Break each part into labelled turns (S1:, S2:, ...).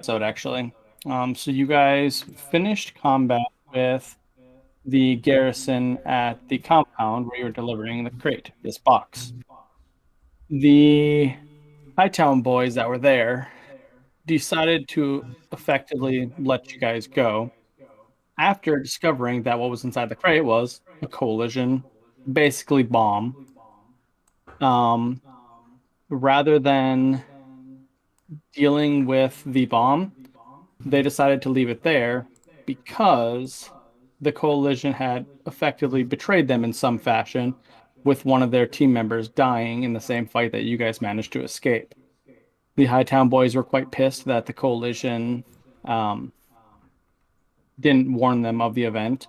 S1: episode, actually. So you guys finished combat with the garrison at the compound where you were delivering the crate, this box. The Hightown boys that were there decided to effectively let you guys go after discovering that what was inside the crate was a collision, basically bomb. Um, rather than dealing with the bomb, they decided to leave it there because the coalition had effectively betrayed them in some fashion, with one of their team members dying in the same fight that you guys managed to escape. The Hightown boys were quite pissed that the coalition um, didn't warn them of the event,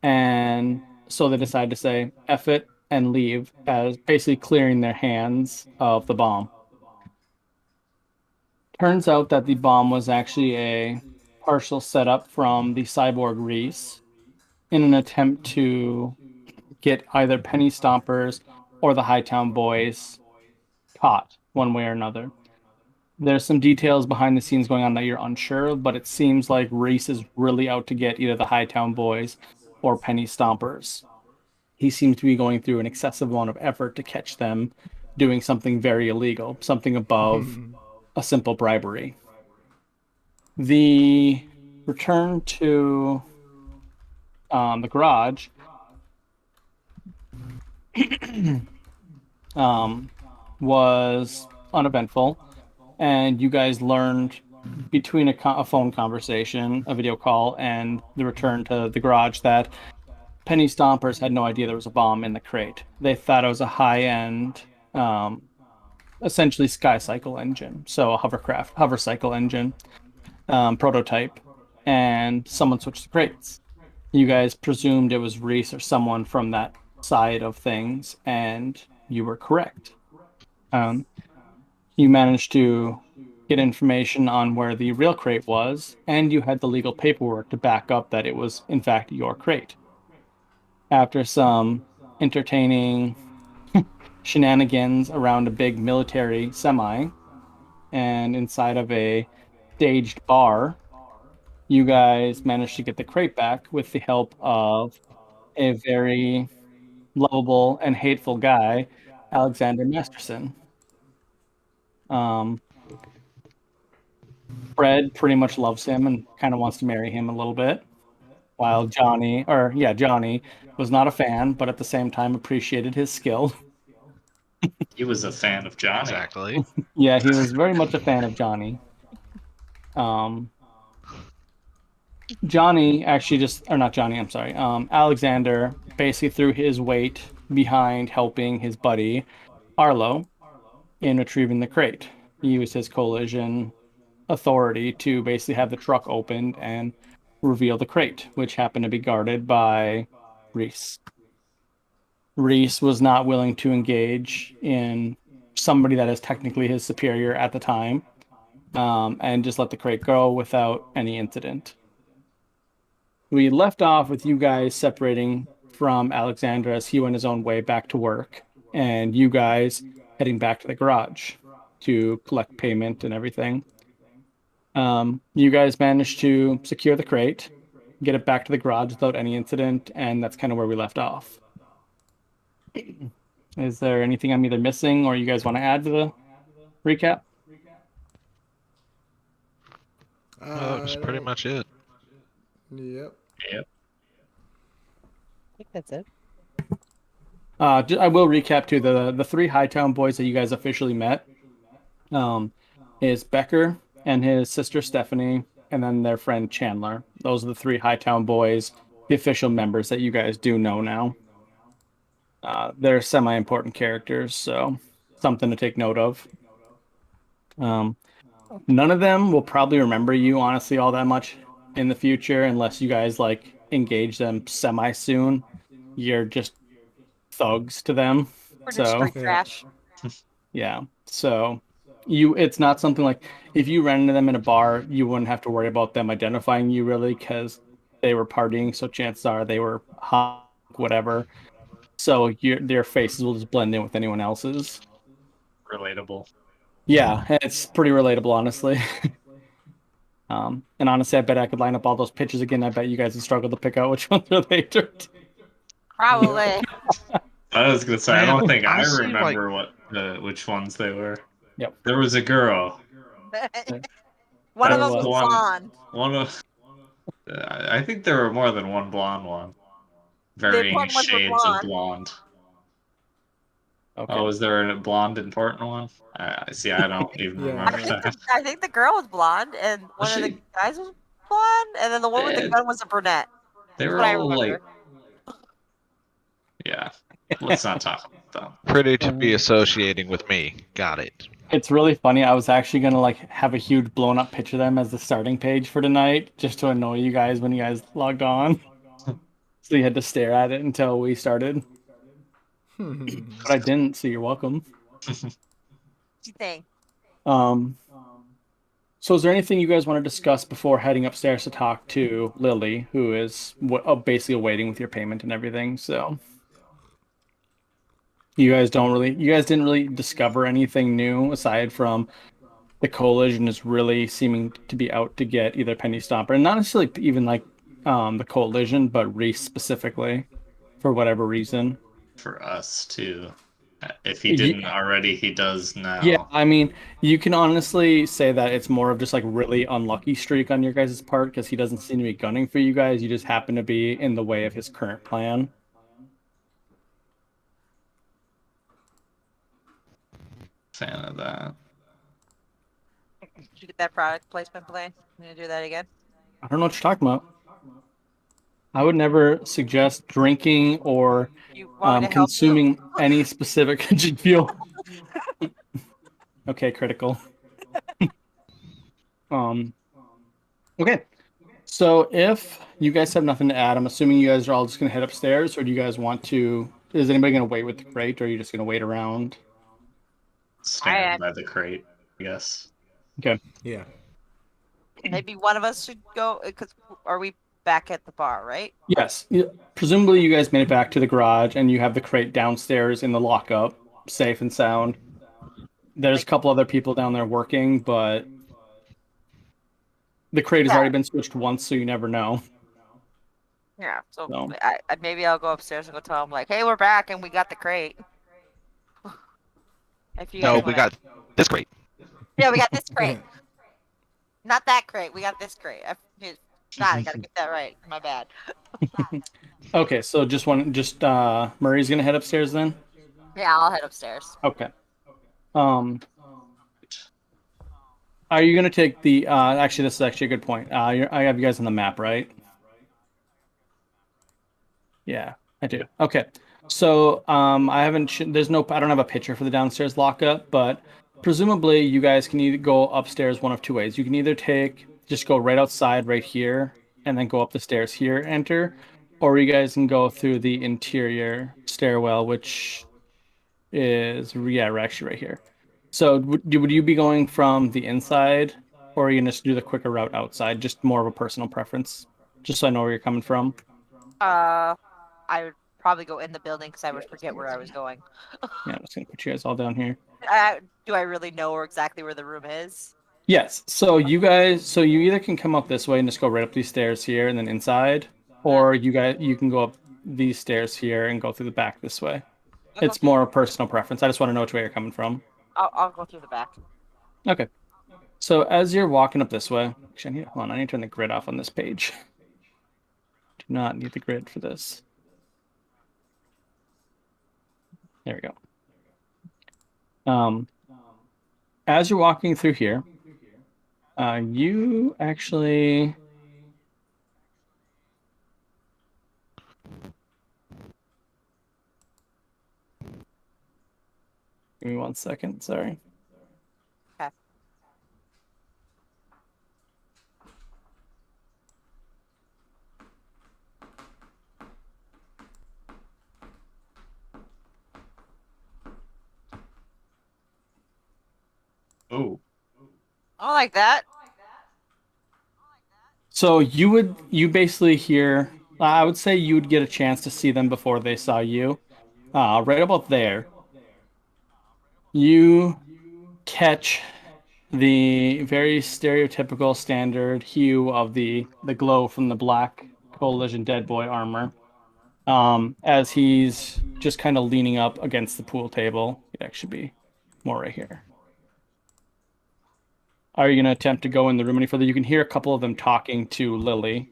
S1: and so they decided to say F it and leave, as basically clearing their hands of the bomb. Turns out that the bomb was actually a partial setup from the cyborg Reese in an attempt to get either Penny Stompers or the Hightown boys caught one way or another. There's some details behind the scenes going on that you're unsure of, but it seems like Reese is really out to get either the Hightown boys or Penny Stompers. He seems to be going through an excessive amount of effort to catch them doing something very illegal, something above a simple bribery. The return to the garage um, was uneventful, and you guys learned between a phone conversation, a video call, and the return to the garage that Penny Stompers had no idea there was a bomb in the crate. They thought it was a high-end, um, essentially sky cycle engine, so a hover cycle engine prototype, and someone switched the crates. You guys presumed it was Reese or someone from that side of things, and you were correct. Um, you managed to get information on where the real crate was, and you had the legal paperwork to back up that it was, in fact, your crate. After some entertaining shenanigans around a big military semi and inside of a staged bar, you guys managed to get the crate back with the help of a very lovable and hateful guy, Alexander Masterson. Um, Fred pretty much loves him and kind of wants to marry him a little bit, while Johnny was not a fan, but at the same time appreciated his skill.
S2: He was a fan of Johnny.
S3: Exactly.
S1: Yeah, he was very much a fan of Johnny. Um, Johnny actually or not Johnny, I'm sorry. Alexander basically threw his weight behind helping his buddy Arlo in retrieving the crate. He used his collision authority to basically have the truck opened and reveal the crate, which happened to be guarded by Reese. Reese was not willing to engage in somebody that is technically his superior at the time, and just let the crate go without any incident. We left off with you guys separating from Alexandra as he went his own way back to work, and you guys heading back to the garage to collect payment and everything. You guys managed to secure the crate, get it back to the garage without any incident, and that's kind of where we left off. Is there anything I'm either missing or you guys want to add to the recap?
S3: That was
S4: I
S3: pretty
S4: don't.
S3: much it.
S4: Yep.
S2: Yep.
S5: Think that's it.
S1: I will recap too. The three Hightown boys that you guys officially met um, is Becker and his sister Stephanie, and then their friend Chandler. Those are the three Hightown boys, the official members that you guys do know now. They're semi-important characters, so something to take note of. Um, None of them will probably remember you honestly all that much in the future unless you guys like engage them semi soon. You're just thugs to them.
S5: We're just
S1: So
S5: street
S4: Yeah.
S5: trash.
S1: yeah. So it's not something like if you ran into them in a bar, you wouldn't have to worry about them identifying you really because they were partying. So chances are they were hot, whatever. So their faces will just blend in with anyone else's.
S2: Relatable.
S1: Yeah, it's pretty relatable, honestly. And honestly, I bet I could line up all those pitches again. I bet you guys would struggle to pick out which ones are later.
S4: Yep.
S5: Probably.
S2: I was gonna say I
S3: Man,
S2: don't think I
S3: honestly, like,
S2: remember what which ones they were.
S1: Yep,
S2: There was a girl.
S5: One of
S1: there
S2: That's
S5: them
S2: the
S5: was
S1: was.
S2: one.
S5: blonde.
S2: One of. I think there were more than one blonde one.
S5: The
S2: Varying
S5: important ones were
S2: shades of
S5: blonde.
S2: blonde.
S1: Okay.
S2: Oh, is there a blonde important one? I see. I don't even
S4: Yeah,
S5: I
S2: remember
S4: yeah.
S5: think
S2: that.
S5: the girl was blonde, and
S2: Was
S5: one of the
S2: she?
S5: guys was blonde, and then the one with the
S2: They,
S5: gun was a brunette.
S2: they
S5: That's
S2: were
S5: what I
S2: all
S5: remember.
S2: like, yeah. Let's not talk about them.
S3: pretty to be
S1: Uh,
S3: associating with me. Got it.
S1: it's really funny. I was actually gonna like have a huge blown up picture of them as the starting page for tonight, just to annoy you guys when you guys logged on. So you had to stare at it until we started. But I didn't, so you're welcome.
S5: What do you think?
S1: Um, so is there anything you guys want to discuss before heading upstairs to talk to Lily, who is basically waiting with your payment and everything? So you guys didn't really discover anything new aside from the coalition is really seeming to be out to get either Penny Stomper, and not necessarily even like the coalition, but Reese specifically for whatever reason.
S2: For us too. If he didn't
S1: Ye-
S2: already, he does
S1: Yeah,
S2: now.
S1: I mean, you can honestly say that it's more of just like really unlucky streak on your guys' part because he doesn't seem to be gunning for you guys. You just happen to be in the way of his current plan.
S2: Fan of that.
S5: Did you get that product placement plan? You gonna do that again?
S1: I don't know what you're talking about. I would never suggest drinking or
S5: You want me to help you?
S1: consuming any specific engine fuel. Okay, critical. Um, okay. So if you guys have nothing to add, I'm assuming you guys are all just gonna head upstairs, or do you guys want to? Is anybody gonna wait with the crate, or are you just gonna wait around?
S2: Stand
S5: I
S2: by the crate, I guess.
S1: Okay.
S4: Yeah.
S5: maybe one of us should go because are we back at the bar, right?
S1: Yes. Presumably you guys made it back to the garage, and you have the crate downstairs in the lockup, safe and sound. There's a
S5: Like,
S1: couple other people down there working, but the crate has
S5: yeah,
S1: already been switched once, so you never know.
S5: yeah. So
S1: So
S5: maybe I'll go upstairs and go tell him like, hey, we're back and we got the crate. If you
S3: No,
S5: guys
S3: we
S5: want to,
S3: got this crate.
S5: yeah, we got this crate. Not that crate. We got this crate. God, I gotta get that right. My bad.
S1: okay, so just Murray's gonna head upstairs then?
S5: Yeah, I'll head upstairs.
S1: Okay. Um are you gonna take the actually this is actually a good point. I have you guys on the map, right? Yeah, I do. Okay. So, I haven't, there's no, I don't have a picture for the downstairs lockup, but presumably you guys can either go upstairs one of two ways. You can either just go right outside right here and then go up the stairs here, enter, or you guys can go through the interior stairwell, which is, yeah, we're actually right here. So, would you be going from the inside, or are you gonna just do the quicker route outside? Just more of a personal preference, just so I know where you're coming from.
S5: Uh, I would probably go in the building because I would forget where I was going.
S1: Yeah, I'm just gonna put you guys all down here.
S5: Do I really know exactly where the room is?
S1: Yes. So you either can come up this way and just go right up these stairs here and then inside,
S5: Yeah,
S1: or you can go up these stairs here and go through the back this way.
S5: I'll go
S1: It's
S5: through.
S1: more a personal preference. I just want to know which way you're coming from.
S5: I'll go through the back.
S1: Okay. So as you're walking up this way, actually, hold on, I need to turn the grid off on this page. Do not need the grid for this. There we go. Um, as you're walking through here, you actually. Give me 1 second. Sorry.
S5: Okay.
S2: Oh,
S5: I like that.
S1: So you basically hear, I would say you would get a chance to see them before they saw you. Right about there, you catch the very stereotypical standard hue of the glow from the black Coalition Dead Boy armor. As he's just kind of leaning up against the pool table. It actually be more right here. Are you going to attempt to go in the room any further? You can hear a couple of them talking to Lily.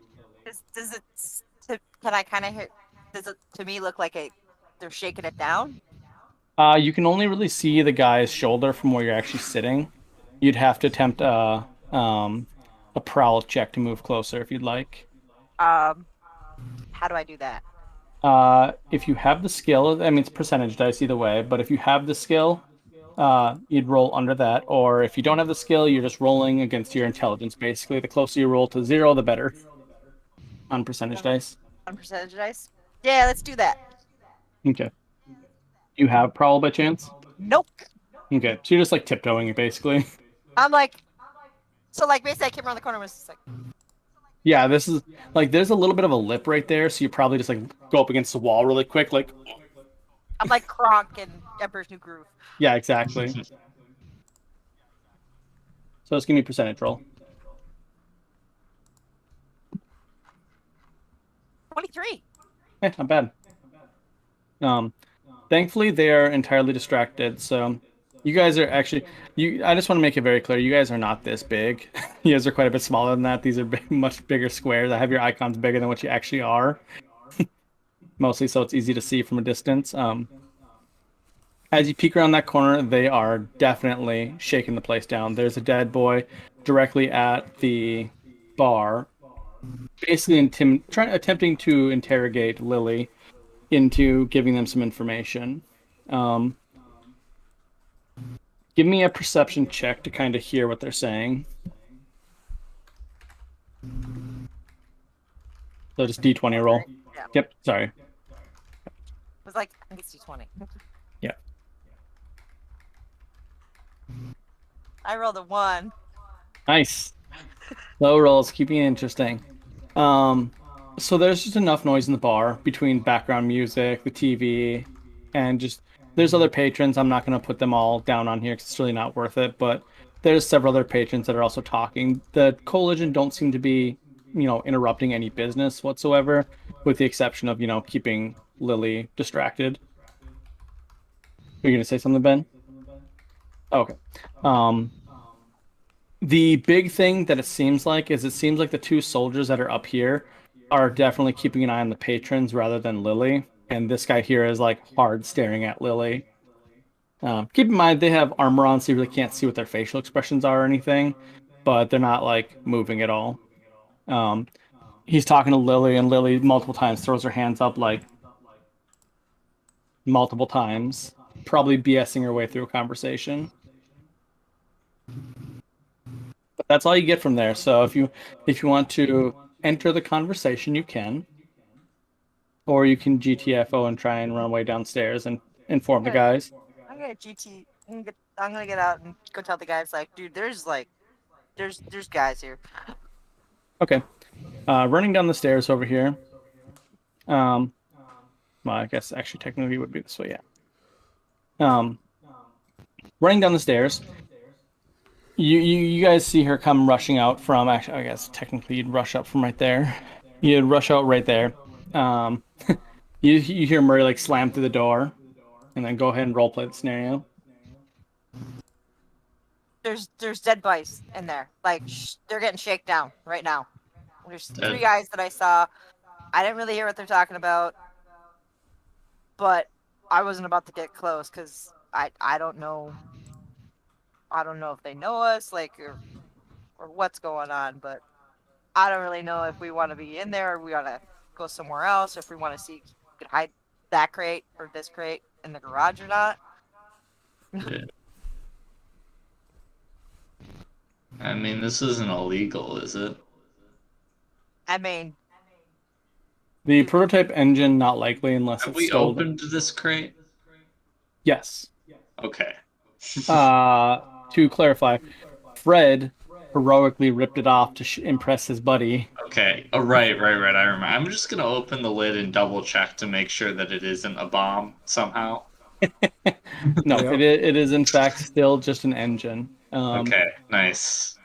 S5: Does it? Can I kind of hear? Does it to me look like they're shaking it down?
S1: You can only really see the guy's shoulder from where you're actually sitting. You'd have to attempt a prowl check to move closer if you'd like.
S5: How do I do that?
S1: If you have the skill, I mean it's percentage dice either way, but if you have the skill, you'd roll under that. Or if you don't have the skill, you're just rolling against your intelligence. Basically, the closer you roll to 0, the better on percentage dice.
S5: On percentage dice? Yeah, let's do that.
S1: Okay. You have prowl by chance?
S5: Nope.
S1: Okay, so you're just like tiptoeing it basically.
S5: I'm like, so like basically I came around the corner and was just like,
S1: Yeah, this is like there's a little bit of a lip right there, so you probably just like go up against the wall really quick, like
S5: I'm like Kronk in Emperor's New Groove.
S1: yeah, exactly. So let's give me a percentage roll.
S5: 23.
S1: Not bad. Thankfully they are entirely distracted, so you guys are actually I just want to make it very clear, you guys are not this big. You guys are quite a bit smaller than that. These are big, much bigger squares. I have your icons bigger than what you actually are. Mostly so it's easy to see from a distance. As you peek around that corner, they are definitely shaking the place down. There's a dead boy directly at the bar, basically attempting to interrogate Lily into giving them some information. Um, Give me a perception check to kind of hear what they're saying. So just D20 roll.
S5: Yeah.
S1: Yep, sorry.
S5: It was like, I think it's D20.
S1: Yeah.
S5: I rolled a 1.
S1: Nice. Low rolls, keeping it interesting. So there's just enough noise in the bar between background music, the TV, and just there's other patrons. I'm not going to put them all down on here because it's really not worth it. But there's several other patrons that are also talking. The Coalition don't seem to be, interrupting any business whatsoever, with the exception of, keeping Lily distracted. Are you going to say something, Ben? Okay. The big thing that it seems like the two soldiers that are up here are definitely keeping an eye on the patrons rather than Lily. And this guy here is like hard staring at Lily. Keep in mind they have armor on, so you really can't see what their facial expressions are or anything, but they're not like moving at all. He's talking to Lily, and Lily multiple times throws her hands up like multiple times, probably BSing her way through a conversation. But that's all you get from there. So if you want to enter the conversation, you can. Or you can GTFO and try and run away downstairs and inform the guys.
S5: I'm gonna GT. I'm gonna get out and go tell the guys like, dude, there's guys here.
S1: Okay. Running down the stairs over here. Well, I guess actually technically it would be this way, yeah. Running down the stairs. You guys see her come rushing out from, actually, I guess technically you'd rush up from right there. You'd rush out right there. You hear Murray like slam through the door, and then go ahead and role play the scenario.
S5: There's dead bodies in there. Like they're getting shaken down right now. There's 3 guys that I saw. I didn't really hear what they're talking about, but I wasn't about to get close because I don't know. I don't know if they know us, like, or what's going on, but I don't really know if we want to be in there or we want to go somewhere else, or if we want to see if we could hide that crate or this crate in the garage or not.
S2: Yeah. I mean, this isn't illegal, is it?
S5: I mean,
S1: The prototype engine, not likely unless
S2: Have
S1: it's
S2: we
S1: stolen.
S2: opened this crate?
S1: Yes.
S2: Okay.
S1: To clarify, Fred heroically ripped it off to impress his buddy.
S2: Okay. Oh, right. I remember. I'm just gonna open the lid and double check to make sure that it isn't a bomb somehow.
S1: No,
S6: Yep.
S1: it is in fact still just an engine.
S2: Okay, nice.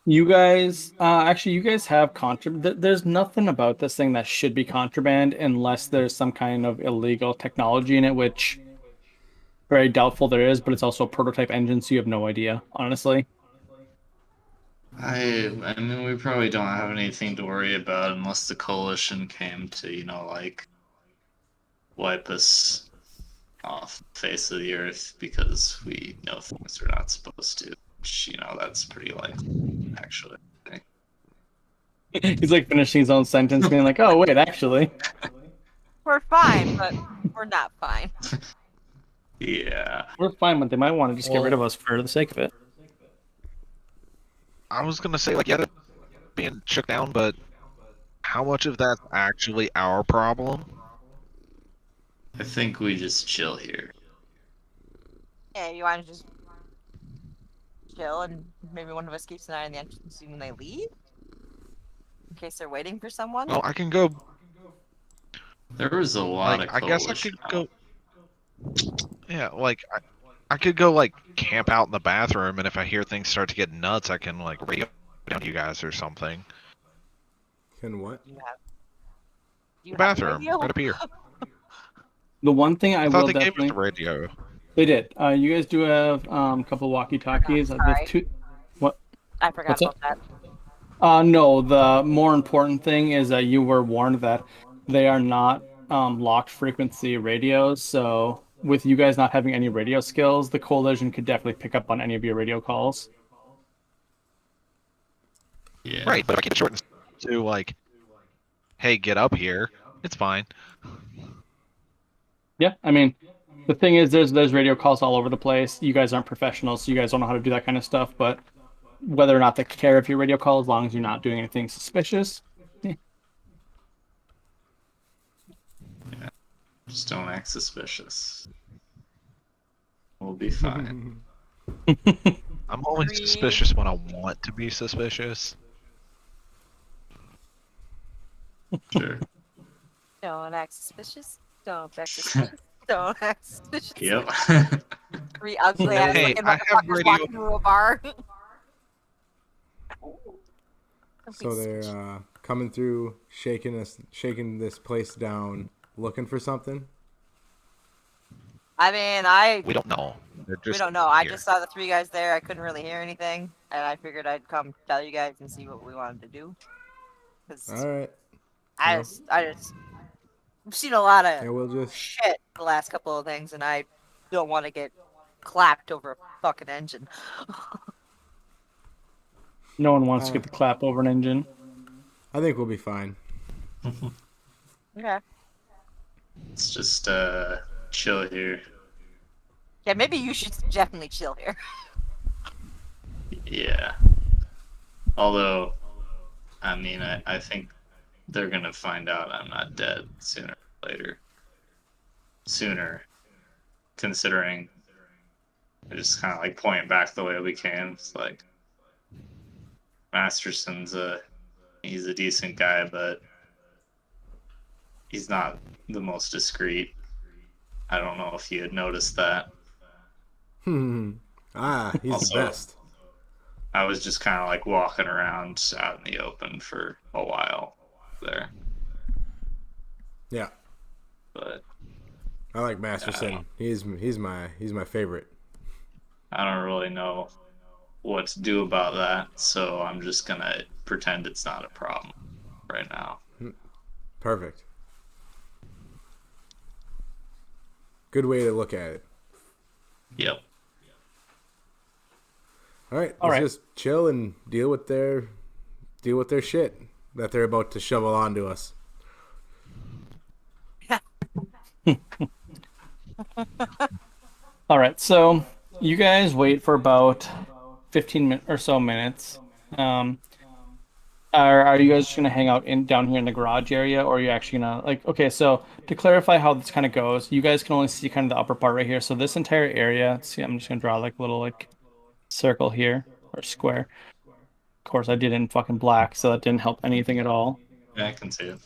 S1: You guys, actually, you guys have There's nothing about this thing that should be contraband unless there's some kind of illegal technology in it, which very doubtful there is. But it's also a prototype engine, so you have no idea, honestly.
S2: I mean, we probably don't have anything to worry about unless the coalition came to, like wipe us off the face of the earth because we know things we're not supposed to. Which, that's pretty likely, actually.
S1: He's like finishing his own sentence, being like, "Oh wait, actually,
S5: We're fine, but we're not fine.
S2: Yeah.
S1: we're fine." But they might want to just get rid of
S3: Well,
S1: us for the sake of it.
S3: I was gonna say, like, yeah, they're being shook down, but how much of that's actually our problem?
S2: I think we just chill here.
S5: Yeah, you want to just chill and maybe one of us keeps an eye on the entrance when they leave? In case they're waiting for someone?
S3: Well, I can go.
S2: There was a lot
S3: Like,
S2: of
S3: I guess I
S2: coalition
S3: could
S2: out.
S3: go. Yeah, like I could go like camp out in the bathroom, and if I hear things start to get nuts, I can like radio down to you guys or something.
S6: Can what?
S5: You
S3: The
S5: have a
S3: bathroom,
S5: radio?
S3: right up here.
S1: The one thing I
S3: I thought
S1: will
S3: they gave us
S1: definitely
S3: the radio.
S1: they did. You guys do have a couple walkie-talkies. The
S5: Sorry.
S1: two, what?
S5: I forgot
S1: What's
S5: about
S1: up?
S5: that.
S1: No, the more important thing is that you were warned that they are not locked frequency radios. So with you guys not having any radio skills, the coalition could definitely pick up on any of your radio calls.
S2: Yeah.
S3: Right, but if I keep it short and to like, hey, get up here, it's fine.
S1: Yeah, I mean, the thing is, there's radio calls all over the place. You guys aren't professionals, so you guys don't know how to do that kind of stuff. But whether or not they care if your radio call, as long as you're not doing anything suspicious.
S2: Just don't act suspicious. We'll be fine.
S3: I'm only
S5: Three.
S3: suspicious when I want to be suspicious.
S2: Sure.
S5: Don't act suspicious. Don't act suspicious. Don't act suspicious.
S2: Yep.
S5: Three ugly ass
S3: Hey,
S5: looking
S3: I have
S5: motherfuckers
S3: radio-
S5: walking into a bar.
S6: So they're coming through, shaking this place down, looking for something.
S5: I mean,
S3: We don't know. They're
S5: we
S3: just
S5: don't know. I
S3: here.
S5: just saw the three guys there. I couldn't really hear anything, and I figured I'd come tell you guys and see what we wanted to do. Cause
S6: All right.
S5: I just, I've seen a lot of
S6: Yeah, we'll just.
S5: shit the last couple of things, and I don't want to get clapped over a fucking engine.
S1: No one wants to get the clap over an engine.
S6: I think we'll be fine.
S5: Okay.
S2: Let's just chill here.
S5: Yeah, maybe you should definitely chill here.
S2: Yeah. Although, I mean, I think they're gonna find out I'm not dead sooner or later. Sooner, considering I just kind of like point back the way we came. It's like Masterson's he's a decent guy, but he's not the most discreet. I don't know if you had noticed that.
S6: He's
S2: Also,
S6: the best.
S2: I was just kind of like walking around out in the open for a while there,
S6: Yeah,
S2: but
S6: I like Masterson. He's my favorite.
S2: I don't really know what to do about that, so I'm just gonna pretend it's not a problem right now.
S6: Perfect. Good way to look at it.
S2: Yep.
S6: All right,
S1: All
S6: let's
S1: right.
S6: just chill and deal with their shit that they're about to shovel onto us.
S1: All right, so you guys wait for about 15 or so minutes. Um, are you guys just gonna hang out down here in the garage area, or are you actually gonna like? Okay, so to clarify how this kind of goes, you guys can only see kind of the upper part right here. So this entire area. See, I'm just gonna draw like a little like circle here or square. Of course, I did it in fucking black, so that didn't help anything at all.
S2: Yeah, I can see it.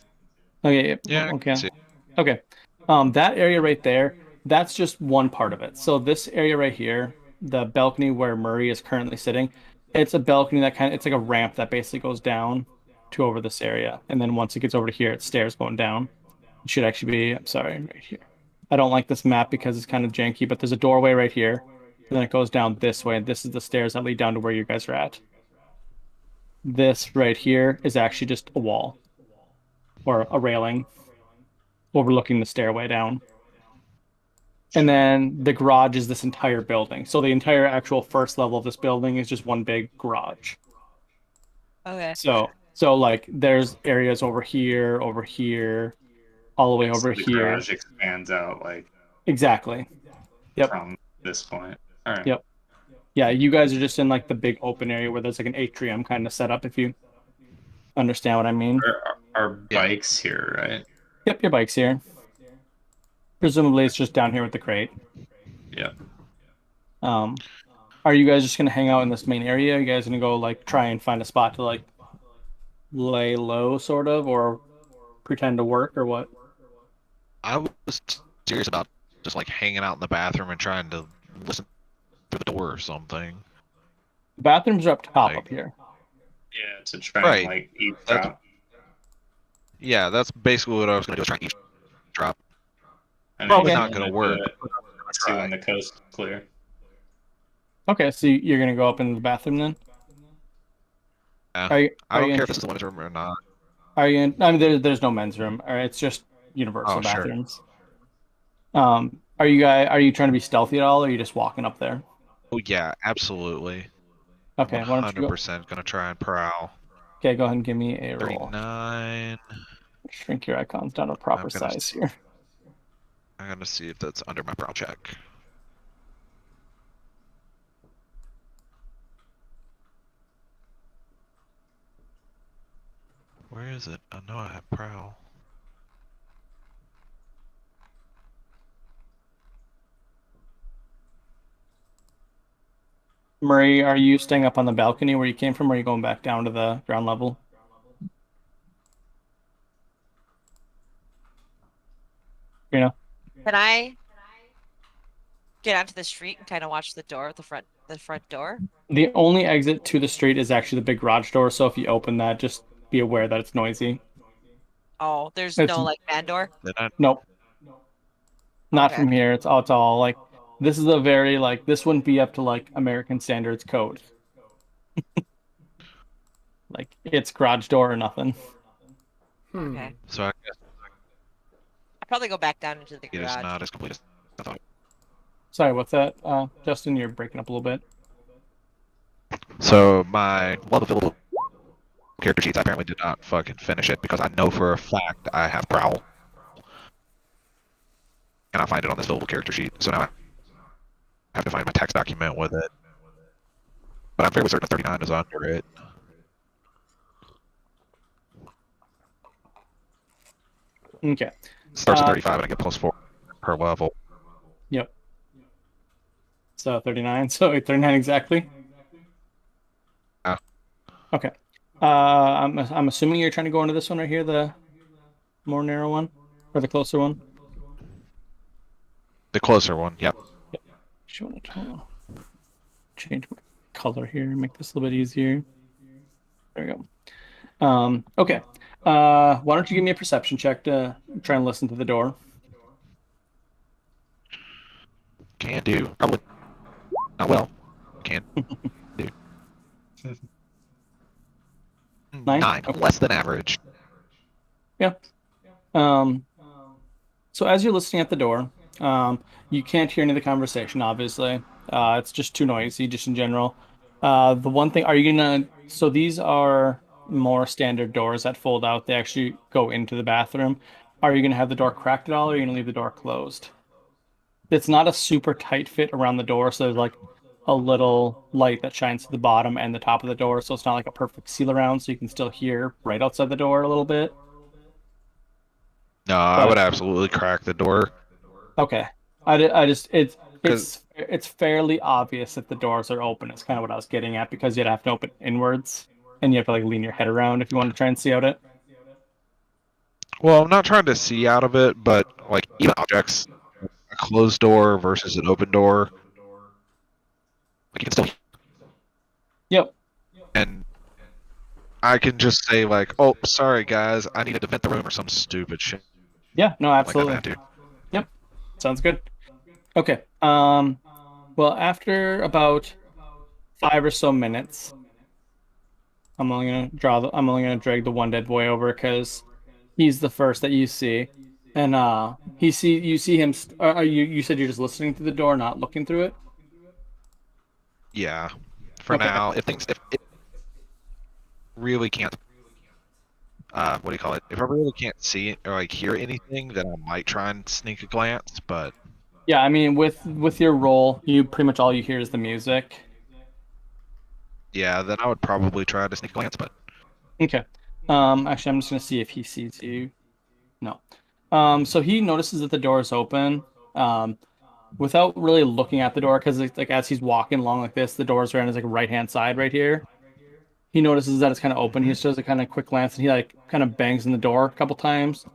S1: Okay,
S3: Yeah, I can
S1: okay.
S3: see.
S1: Okay. That area right there, that's just one part of it. So this area right here, the balcony where Murray is currently sitting, it's a balcony that it's like a ramp that basically goes down to over this area. And then once it gets over to here, it's stairs going down. It should actually be, I'm sorry, right here. I don't like this map because it's kind of janky, but there's a doorway right here. And then it goes down this way. And this is the stairs that lead down to where you guys are at. This right here is actually just a wall or a railing overlooking the stairway down. And then the garage is this entire building. So the entire actual first level of this building is just one big garage.
S5: Okay.
S1: So like there's areas over here, all the way
S2: So
S1: over
S2: the
S1: here.
S2: garage expands out like
S1: Exactly. Yep.
S2: from this point. All right.
S1: Yep. Yeah, you guys are just in like the big open area where there's like an atrium kind of set up, if you understand what I mean.
S2: Our
S3: Yeah.
S2: bikes here, right?
S1: Yep, your bike's here. Presumably it's just down here with the crate.
S2: Yeah.
S1: Are you guys just gonna hang out in this main area? Are you guys gonna go like try and find a spot to like lay low, sort of, or pretend to work, or what?
S3: I was serious about just like hanging out in the bathroom and trying to listen through the door or something.
S1: The bathrooms are up top
S3: Like-
S1: up here.
S2: Yeah, to try
S3: Right.
S2: and like
S3: That's-
S2: eavesdrop.
S3: Yeah, that's basically what I was gonna do. Was try and eavesdrop.
S2: I
S1: Probably
S2: if
S1: not
S2: you
S3: gonna
S2: wanna do
S3: work.
S2: it, see when the coast is clear.
S1: Okay, so you're gonna go up into the bathroom then?
S3: Yeah.
S1: Are you,
S3: I
S1: are
S3: don't
S1: you
S3: care
S1: in,
S3: if this is the women's room or not.
S1: are you in, I mean, there's no men's room. All right, it's just universal
S3: Oh, sure.
S1: bathrooms. Are you trying to be stealthy at all, or are you just walking up there?
S3: Oh yeah, absolutely.
S1: Okay, why don't you go?
S3: 100% gonna try and prowl.
S1: Okay, go ahead and give me a roll.
S3: 39.
S1: Shrink your icons down to proper
S3: I'm gonna
S1: size here.
S3: I'm gonna see if that's under my prowl check. Where is it? I know I have prowl.
S1: Murray, are you staying up on the balcony where you came from, or are you going back down to the ground level? You know,
S5: Can I get onto the street and kind of watch the door, the front door?
S1: the only exit to the street is actually the big garage door. So if you open that, just be aware that it's noisy.
S5: Oh, there's
S1: It's-
S5: no like man door.
S3: Did I?
S1: Nope, not
S5: Okay.
S1: from here. It's all like this is a very like this wouldn't be up to like American standards code. Like it's garage door or nothing.
S5: Okay.
S3: So I guess
S5: I'll probably go back down into the
S3: it is
S5: garage.
S3: not as complete as I thought.
S1: Sorry, what's that? Justin, you're breaking up a little bit.
S3: So my lovable character sheets, I apparently did not fucking finish it because I know for a fact I have prowl. And I find it on this lovable character sheet. So now I have to find my text document with it. But I'm fairly certain 39 is under it.
S1: Okay.
S3: It starts at
S1: Uh,
S3: 35 and I get +4 per level.
S1: Yep. So 39. So 39 exactly.
S3: Yeah.
S1: Okay. I'm assuming you're trying to go into this one right here, the more narrow one, or the closer one.
S3: The closer one, yep.
S1: Just want to change my color here, make this a little bit easier. There we go. Okay. Why don't you give me a perception check to try and listen to the door?
S3: Can do. Probably not well. Can do.
S1: 9?
S3: 9.
S1: Okay.
S3: Less than average.
S1: Yeah. So as you're listening at the door, you can't hear any of the conversation, obviously. It's just too noisy, just in general. The one thing, are you gonna, so these are more standard doors that fold out. They actually go into the bathroom. Are you gonna have the door cracked at all, or are you gonna leave the door closed? It's not a super tight fit around the door, so there's like a little light that shines to the bottom and the top of the door, so it's not like a perfect seal around, so you can still hear right outside the door a little bit.
S3: No, I
S1: But-
S3: would absolutely crack the door.
S1: Okay. I just
S3: Cause-
S1: it's fairly obvious if the doors are open. It's kind of what I was getting at because you'd have to open inwards and you have to like lean your head around if you want to try and see out it.
S3: Well, I'm not trying to see out of it, but like even objects, a closed door versus an open door, Like you can still,
S1: Yep.
S3: and I can just say like, "Oh, sorry guys, I needed to vent the room" or some stupid shit
S1: Yeah. No,
S3: like that. I
S1: absolutely.
S3: have to.
S1: Yep. Sounds good. Okay. Well, after about 5 or so minutes, I'm only gonna drag the one dead boy over because he's the first that you see, and you see him. You said you're just listening through the door, not looking through it.
S3: Yeah, for
S1: Okay.
S3: now, if it really can't, what do you call it? If I really can't see it or like hear anything, then I might try and sneak a glance. But
S1: Yeah, I mean, with your roll, you pretty much all you hear is the music.
S3: yeah, then I would probably try to sneak a glance. But
S1: Okay. Actually, I'm just gonna see if he sees you. No. So he notices that the door is open. Without really looking at the door, because like as he's walking along like this, the door's right on his like right hand side right here. He notices that it's kind of open. He
S3: Mhm.
S1: just does a kind of quick glance and he like kind of bangs in the door a couple times.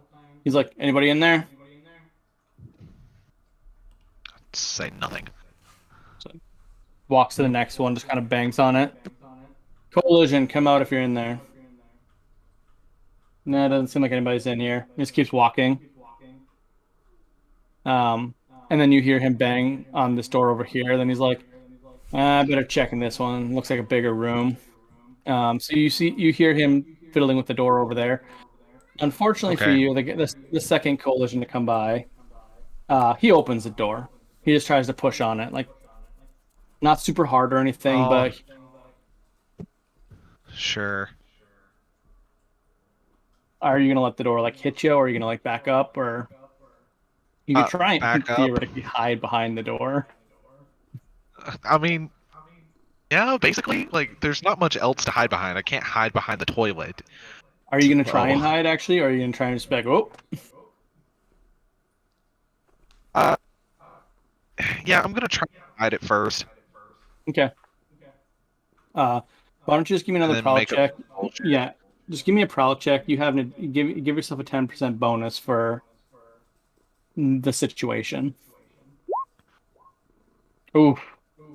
S1: He's like, "Anybody in there?"
S3: say nothing.
S1: So walks to the next one, just kind of bangs on it. Collision, come out if you're in there. No, it doesn't seem like anybody's in here. He just keeps walking. Um, and then you hear him bang on this door over here. Then he's like, I better check in this one. Looks like a bigger room. So you hear him fiddling with the door over there. Unfortunately for
S3: Okay,
S1: you, the second collision to come by, he opens the door. He just tries to push on it, like not super hard or anything,
S3: oh,
S1: but
S3: sure.
S1: are you gonna let the door like hit you, or are you gonna like back up, or you could try and
S3: Back up.
S1: theoretically hide behind the door?
S3: I mean, yeah, basically, like, there's not much else to hide behind. I can't hide behind the toilet.
S1: Are you gonna try and
S3: Oh,
S1: hide actually, or are you gonna try and just be like, oh,
S3: uh, yeah, I'm gonna try to hide it first,
S1: okay. Uh, why don't you just give me
S3: and
S1: another
S3: then
S1: prowl
S3: make a
S1: check?
S3: bullshit.
S1: Yeah, just give me a prowl check. Give yourself a 10% bonus for the situation. Oof.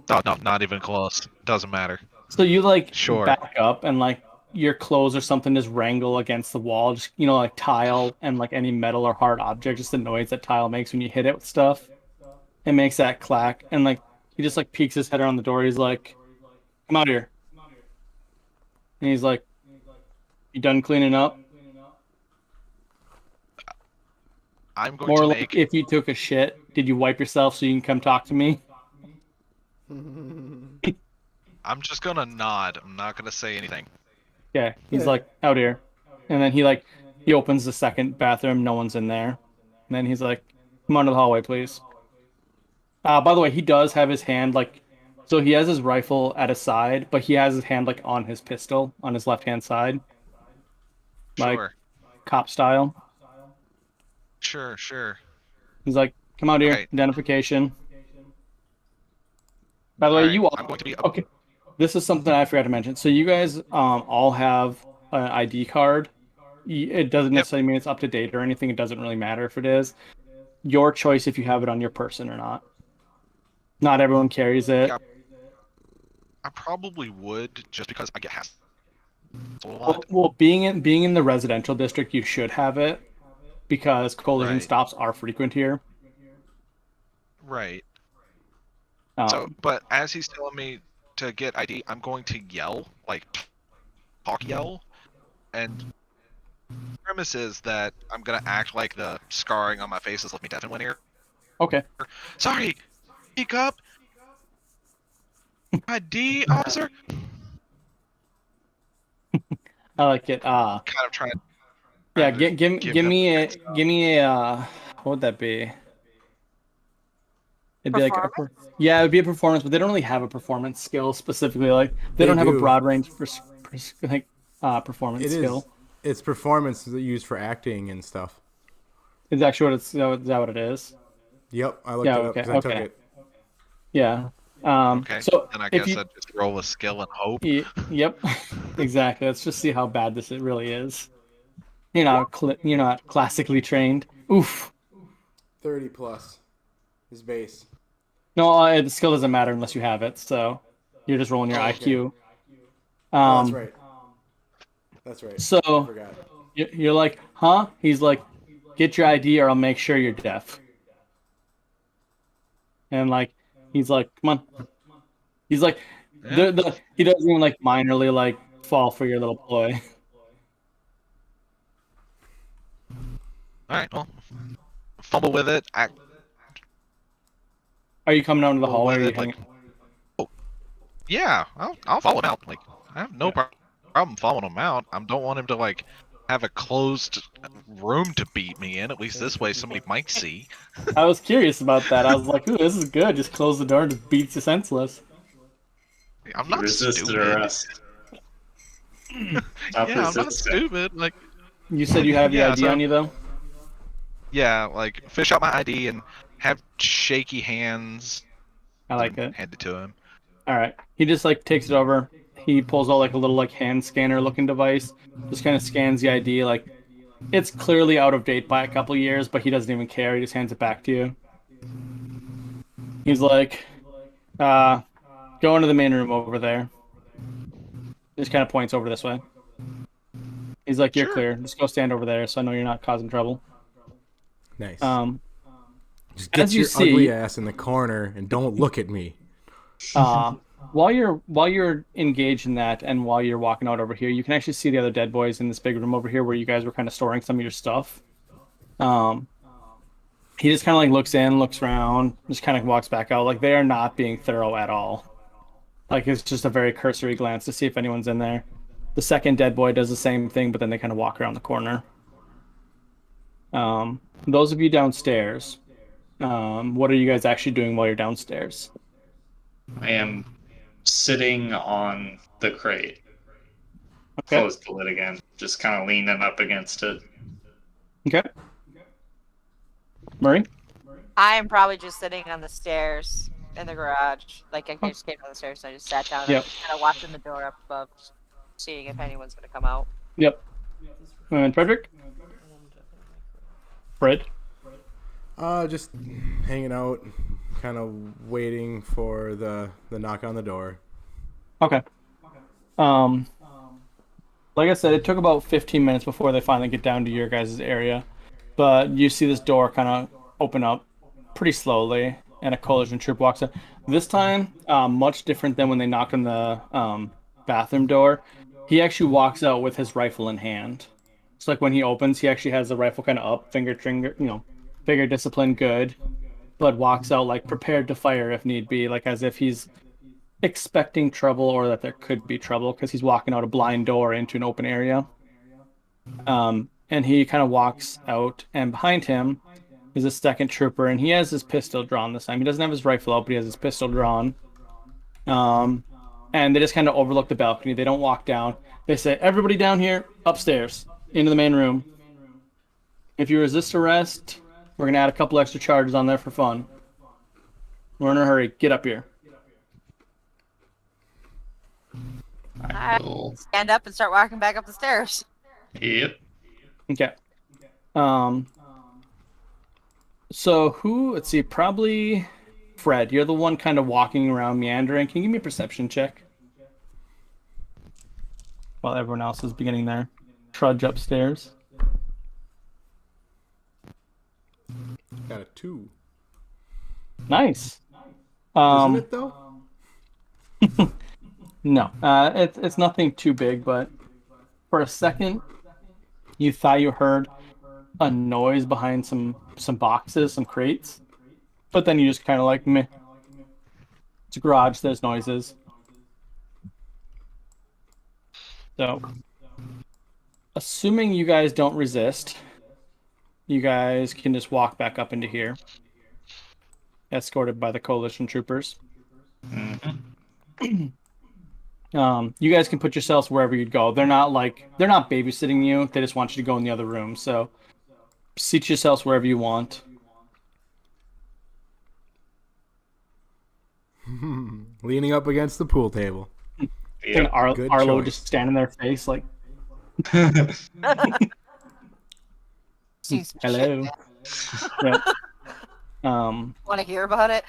S3: Oh, no, not even close. Doesn't matter.
S1: So you like
S3: Sure,
S1: back up and like your clothes or something just wrangle against the wall, just like tile and like any metal or hard object, just the noise that tile makes when you hit it with stuff. It makes that clack, and like he just like peeks his head around the door. He's like, "Come out here," and he's like, "You done cleaning up?"
S3: I'm going to
S1: More like,
S3: make.
S1: if you took a shit, did you wipe yourself so you can come talk to me?
S3: I'm just gonna nod. I'm not gonna say anything.
S1: Yeah, he's like, "Out here," and then he opens the second bathroom. No one's in there, and then he's like, "Come on to the hallway, please." By the way, he does have his hand like, so he has his rifle at his side, but he has his hand like on his pistol on his left hand side, like
S3: Sure,
S1: cop style.
S3: sure.
S1: He's like, "Come out here,
S3: Okay,
S1: identification." By the
S3: all
S1: way,
S3: right.
S1: you
S3: I'm going to be.
S1: okay? This is something I forgot to mention. So you guys all have an ID card. It doesn't
S3: Yep,
S1: necessarily mean it's up to date or anything. It doesn't really matter if it is. Your choice if you have it on your person or not. Not everyone carries it.
S3: yeah. I probably would just because I get hassled a
S1: Well,
S3: lot.
S1: being in the residential district, you should have it because collision
S3: Right,
S1: stops are frequent here.
S3: right. So,
S1: Um,
S3: but as he's telling me to get ID, I'm going to yell, like talk yell, and the premise is that I'm gonna act like the scarring on my face has left me deaf in one ear.
S1: okay,
S3: Sorry, speak up, ID officer.
S1: I like it.
S3: Kind of
S1: Yeah,
S3: trying to give
S1: give
S3: him
S1: me
S3: the
S1: a
S3: heads up.
S1: give me a what would that be? It'd be like
S5: Performance?
S1: yeah, it would be a performance, but they don't really have a performance skill specifically. Like they
S6: They
S1: don't have a
S6: do.
S1: broad range for like performance
S6: It is.
S1: skill.
S6: It's performance that used for acting and stuff.
S1: Is actually what is that what it is?
S6: Yep, I looked
S1: Yeah,
S6: it up
S1: okay,
S6: because I took
S1: okay.
S6: it.
S1: Yeah.
S3: Okay,
S1: So
S3: then I
S1: if
S3: guess
S1: you
S3: I'd just roll a skill and hope.
S1: yep, exactly. Let's just see how bad this it really is. You're not classically trained. Oof.
S6: 30 plus is base.
S1: No, the skill doesn't matter unless you have it. So You're just rolling your
S6: Oh, okay.
S1: IQ.
S6: Oh, that's
S1: Um,
S6: right. That's right. I
S1: so
S6: forgot.
S1: you're like, huh? He's like, get your ID or I'll make sure you're deaf. And like, he's like, come on. He's like,
S3: Yeah.
S1: he doesn't even like minorly like fall for your little ploy.
S3: All right. Well, fumble with it.
S1: Are you coming out into the hallway? Or
S3: With
S1: are you
S3: it. Like,
S1: hanging?
S3: oh, yeah. I'll follow him out. Like, I have no problem following him out. I don't want him to like have a closed room to beat me in. At least this way, somebody might see.
S1: I was curious about that. I was like, ooh, this is good. Just close the door and just beats you senseless.
S3: I'm
S2: You
S3: not
S2: resisted
S3: stupid.
S2: arrest. Stop
S3: Yeah, I'm not
S2: resisting.
S3: stupid. Like,
S1: You said you have your
S3: yeah.
S1: ID
S3: So
S1: on you though?
S3: yeah, like fish out my ID and have shaky hands.
S1: I like it.
S3: Hand it to him.
S1: All right. He just like takes it over. He pulls out like a little like hand scanner looking device. Just kind of scans the ID. Like it's clearly out of date by a couple years, but he doesn't even care. He just hands it back to you. He's like, go into the main room over there. Just kind of points over this way. He's like, you're
S3: Sure.
S1: clear. Just go stand over there so I know you're not causing trouble.
S6: Nice.
S1: Um,
S6: Just get
S1: as you
S6: your ugly
S1: see,
S6: ass in the corner and don't look at me.
S1: while you're engaged in that and while you're walking out over here, you can actually see the other dead boys in this big room over here where you guys were kind of storing some of your stuff. Um, he just kind of like looks in, looks around, just kind of walks back out. Like they are not being thorough at all. Like it's just a very cursory glance to see if anyone's in there. The second dead boy does the same thing, but then they kind of walk around the corner. Those of you downstairs, what are you guys actually doing while you're downstairs?
S2: I am sitting on the crate.
S1: Okay.
S2: Close the lid again. Just kind of leaning up against it.
S1: Okay. Murray?
S5: I am probably just sitting on the stairs in the garage. Like I just came down the stairs and I just sat down
S1: Yep.
S5: and kind of watching the door up above, seeing if anyone's gonna come out.
S1: Yep. And Frederick? Fred?
S6: Just hanging out, kind of waiting for the knock on the door.
S1: Okay. Like I said, it took about 15 minutes before they finally get down to your guys' area. But you see this door kind of open up pretty slowly, and a collision troop walks in. This time, much different than when they knocked on the bathroom door. He actually walks out with his rifle in hand. It's like when he opens, he actually has the rifle kind of up, finger discipline good, but walks out like prepared to fire if need be, like as if he's expecting trouble or that there could be trouble because he's walking out a blind door into an open area. And he kind of walks out, and behind him is a second trooper, and he has his pistol drawn this time. He doesn't have his rifle out, but he has his pistol drawn. And they just kind of overlook the balcony. They don't walk down. They say, everybody down here, upstairs, into the main room. If you resist arrest, we're going to add a couple extra charges on there for fun. We're in a hurry. Get up here.
S2: I will.
S5: Stand up and start walking back up the stairs.
S2: Yep.
S1: Okay. So let's see, probably Fred. You're the one kind of walking around meandering. Can you give me a perception check? While everyone else is beginning their trudge upstairs.
S6: Got a 2.
S1: Nice.
S6: Isn't it though?
S1: No, it's nothing too big, but for a second, you thought you heard a noise behind some boxes, some crates, but then you just kind of like, meh. It's a garage. There's noises. So, assuming you guys don't resist, you guys can just walk back up into here, escorted by the coalition troopers.
S2: Mm-hmm.
S1: You guys can put yourselves wherever you'd go. They're not babysitting you. They just want you to go in the other room. So seat yourselves wherever you want.
S6: Leaning up against the pool table.
S1: And
S6: good
S1: Arlo
S6: choice.
S1: just stand in their face like,
S5: Seems
S1: hello.
S5: shit.
S1: Yep. Um,
S5: Want to hear about it?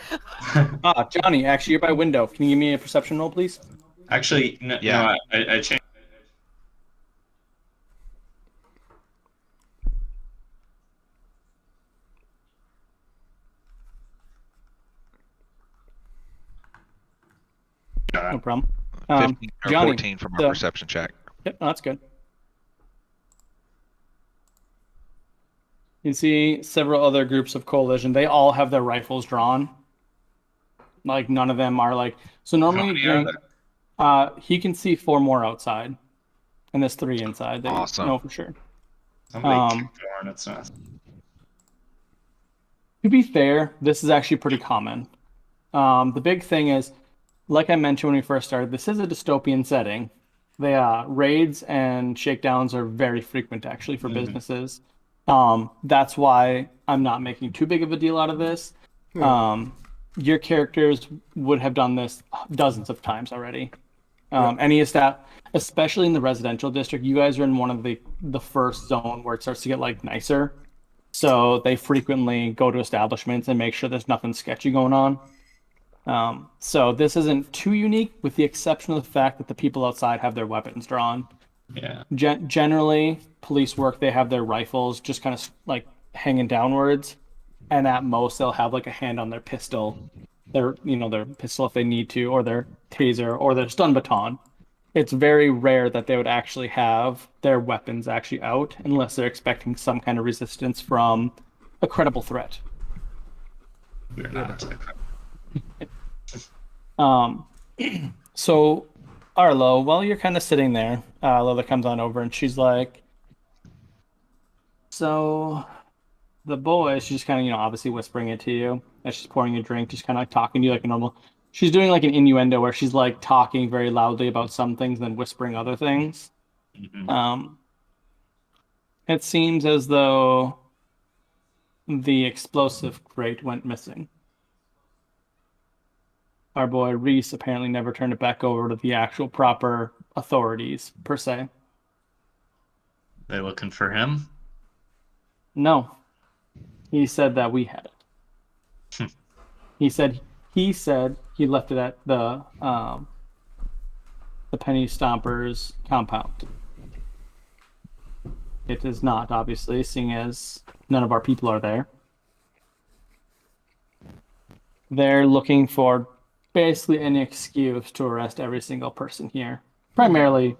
S1: Johnny, actually, you're by window. Can you give me a perception roll, please?
S2: Actually, no,
S3: Yeah.
S2: I changed.
S1: No problem.
S3: 15 or
S1: Johnny,
S3: 14 from our
S1: the
S3: perception check.
S1: Yep, no, that's good. You see several other groups of coalition. They all have their rifles drawn. Like none of them are like so.
S2: How
S1: Normally,
S2: many are
S1: during
S2: there?
S1: he can see 4 more outside, and there's 3 inside that you
S3: Awesome.
S1: know for sure.
S2: Somebody
S1: Um,
S2: kicked the hornet's nest.
S1: to be fair, this is actually pretty common. The big thing is, like I mentioned when we first started, this is a dystopian setting. The raids and shakedowns are very frequent actually for
S2: Mhm.
S1: businesses. That's why I'm not making too big of a deal out of this.
S6: Yeah.
S1: Your characters would have done this dozens of times already.
S6: Yeah.
S1: Especially in the residential district, you guys are in one of the first zone where it starts to get like nicer. So they frequently go to establishments and make sure there's nothing sketchy going on. So this isn't too unique, with the exception of the fact that the people outside have their weapons drawn.
S2: Yeah.
S1: Generally, police work, they have their rifles just kind of like hanging downwards, and at most they'll have like a hand on their pistol, their pistol if they need to, or their taser, or their stun baton. It's very rare that they would actually have their weapons actually out unless they're expecting some kind of resistance from a credible threat.
S2: We're not.
S1: Um, so Arlo, while you're kind of sitting there, Lola comes on over and she's like, "So the boy," she's just kind of, obviously whispering it to you as she's pouring a drink, just kind of like talking to you like a normal. She's doing like an innuendo where she's like talking very loudly about some things, then whispering other things.
S2: Mhm.
S1: It seems as though the explosive crate went missing. Our boy Reese apparently never turned it back over to the actual proper authorities, per se.
S2: They looking for him?
S1: No, he said that we had it. He said he left it at the Penny Stompers compound. It is not, obviously, seeing as none of our people are there. They're looking for basically any excuse to arrest every single person here. Primarily,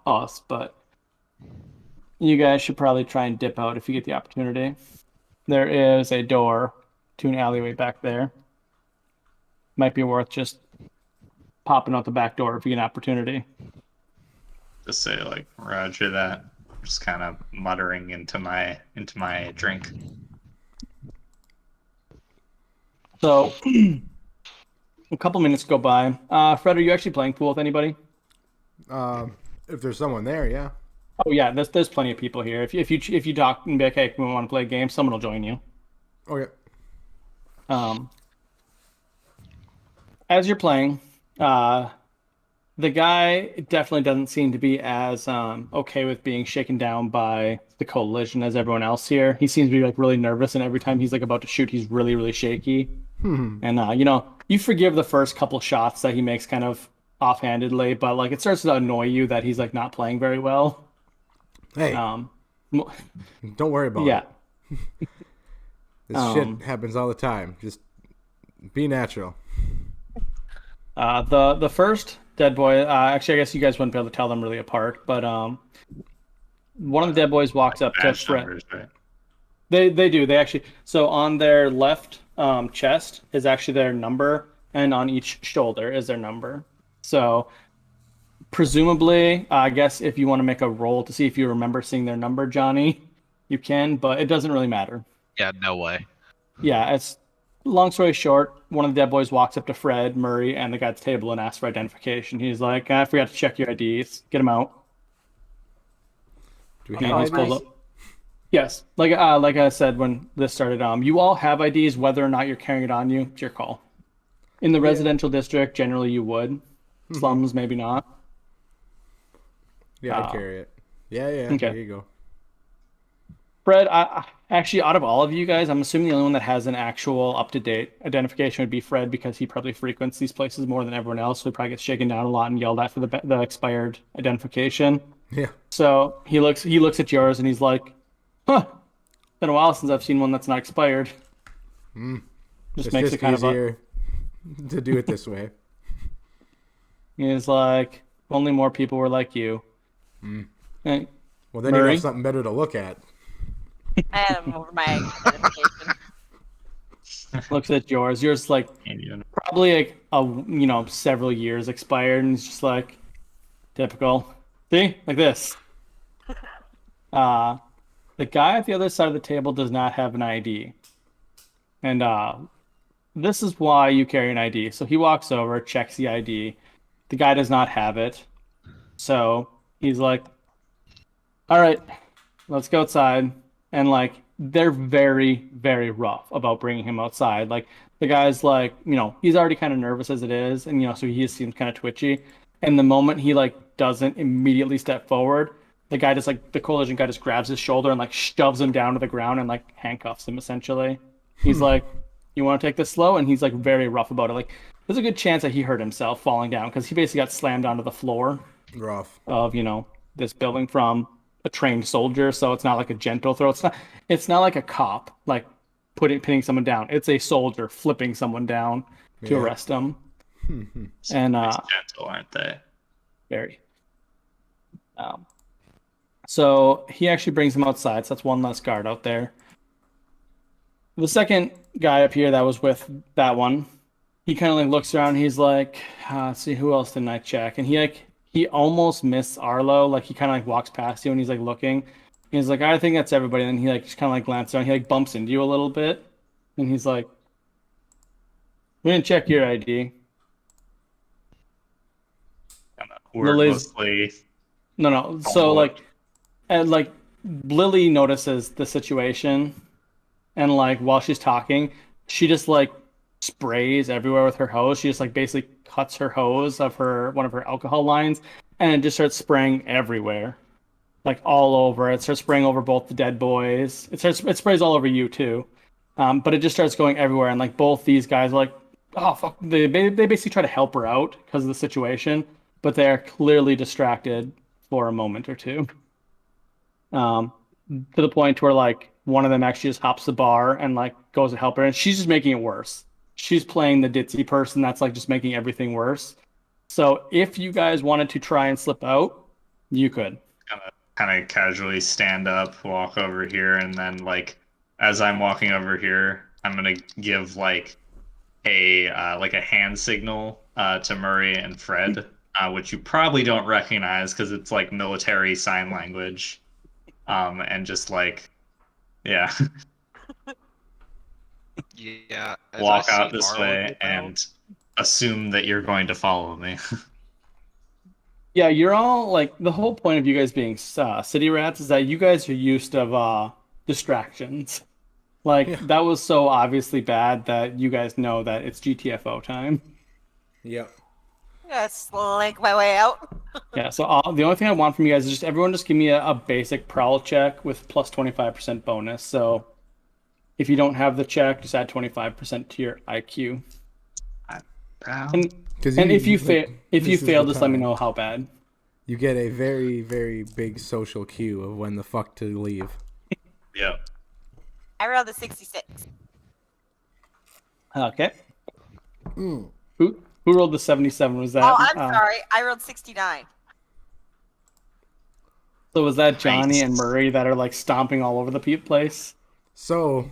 S1: us, but you guys should probably try and dip out if you get the opportunity. There is a door to an alleyway back there. Might be worth just popping out the back door if you get an opportunity.
S2: Just say like Roger that. Just kind of muttering into my drink.
S1: So a couple minutes go by. Fred, are you actually playing pool with anybody?
S6: If there's someone there, yeah.
S1: Oh yeah, there's plenty of people here. If you talk and be like, hey, we want to play a game, someone will join you.
S6: Okay.
S1: As you're playing, the guy definitely doesn't seem to be as okay with being shaken down by the coalition as everyone else here. He seems to be like really nervous, and every time he's like about to shoot, he's really, really shaky. And you forgive the first couple shots that he makes kind of offhandedly, but like it starts to annoy you that he's like not playing very well.
S6: Hey,
S1: Um,
S6: don't worry about
S1: yeah.
S6: it. This shit happens all the time. Just be natural.
S1: The first dead boy, actually, I guess you guys wouldn't be able to tell them really apart, but one of the dead boys walks up to
S2: Badge
S1: Fred.
S2: numbers, right?
S1: They do. They actually, so on their left chest is actually their number, and on each shoulder is their number. So presumably, I guess if you want to make a roll to see if you remember seeing their number, Johnny, you can, but it doesn't really matter.
S3: Yeah, no way.
S1: Yeah, it's long story short, one of the dead boys walks up to Fred, Murray, and the guy at the table and asks for identification. He's like, I forgot to check your IDs. Get them out.
S6: Do we
S1: And
S6: have
S1: he's pulled
S6: IDs?
S1: up. Yes, like I said when this started, you all have IDs. Whether or not you're carrying it on you, it's your call. In the residential district, generally you would. Slums, maybe not.
S6: Yeah, I carry it. Yeah,
S1: Okay.
S6: here you go.
S1: Fred, actually, out of all of you guys, I'm assuming the only one that has an actual up-to-date identification would be Fred because he probably frequents these places more than everyone else. So he probably gets shaken down a lot and yelled at for the expired identification.
S6: Yeah.
S1: So he looks at yours and he's like, "Huh, been a while since I've seen one that's not expired." Just
S6: It's
S1: makes
S6: just
S1: it kind of a.
S6: easier to do it this way.
S1: He's like, "Only more people were like you." Hey,
S6: Well, then you
S1: Murray?
S6: have something better to look at.
S5: I am over my identification.
S1: Looks at yours. Yours like
S2: Can't even-
S1: probably like several years expired, and he's just like typical. See, like this. Uh, the guy at the other side of the table does not have an ID, and this is why you carry an ID. So he walks over, checks the ID. The guy does not have it, so he's like, "All right, let's go outside." And like they're very, very rough about bringing him outside. Like the guy's like, he's already kind of nervous as it is, and so he just seems kind of twitchy. And the moment he like doesn't immediately step forward, the collision guy just grabs his shoulder and like shoves him down to the ground and like handcuffs him essentially. He's like, "You want to take this slow?" And he's like very rough about it. Like there's a good chance that he hurt himself falling down because he basically got slammed onto the floor
S6: Rough.
S1: of this building from a trained soldier, so it's not like a gentle throw. It's not like a cop like pinning someone down. It's a soldier flipping someone down to
S6: Yeah.
S1: arrest them. And
S2: gentle, aren't they?
S1: very so he actually brings him outside, so that's one less guard out there. The second guy up here that was with that one, he kind of like looks around. He's like, let's see, who else didn't I check? And he almost missed Arlo. Like he kind of like walks past you and he's like looking. He's like, I think that's everybody. And then he like just kind of like glances around. He like bumps into you a little bit, and he's like, "We didn't check your ID."
S2: Kind of
S1: Lily's-
S2: wordlessly.
S1: No. So like, and like Lily notices the situation, and like while she's talking, she just like sprays everywhere with her hose. She just like basically cuts her hose of one of her alcohol lines, and it just starts spraying everywhere, like all over. It starts spraying over both the dead boys. It sprays all over you too, but it just starts going everywhere. And like both these guys are like, "Oh fuck!" They basically try to help her out because of the situation, but they are clearly distracted for a moment or two. To the point where like one of them actually just hops the bar and like goes to help her, and she's just making it worse. She's playing the ditzy person that's like just making everything worse. So if you guys wanted to try and slip out, you could.
S2: Kind of casually stand up, walk over here, and then like as I'm walking over here, I'm gonna give like a hand signal to Murray and Fred, which you probably don't recognize because it's like military sign language, and just like yeah.
S3: Yeah. as
S2: Walk
S3: I
S2: out
S3: see
S2: this
S3: Arlo
S2: way
S3: get out-
S2: and assume that you're going to follow me.
S1: Yeah, you're all like the whole point of you guys being city rats is that you guys are used of distractions. Like
S6: Yeah.
S1: that was so obviously bad that you guys know that it's GTFO time.
S6: Yep.
S5: I'm gonna slink my way out.
S1: Yeah, so the only thing I want from you guys is just everyone just give me a basic prowl check with plus 25% bonus. So if you don't have the check, just add 25% to your IQ. And if you fail, just let me know how bad.
S6: You get a very, very big social cue of when the fuck to leave.
S2: Yep.
S5: I rolled a 66.
S1: Okay. Who rolled the 77? Was that?
S5: Oh, I'm sorry. I rolled 69.
S1: So was that Johnny
S2: Nice.
S1: and Murray that are like stomping all over the place?
S6: So,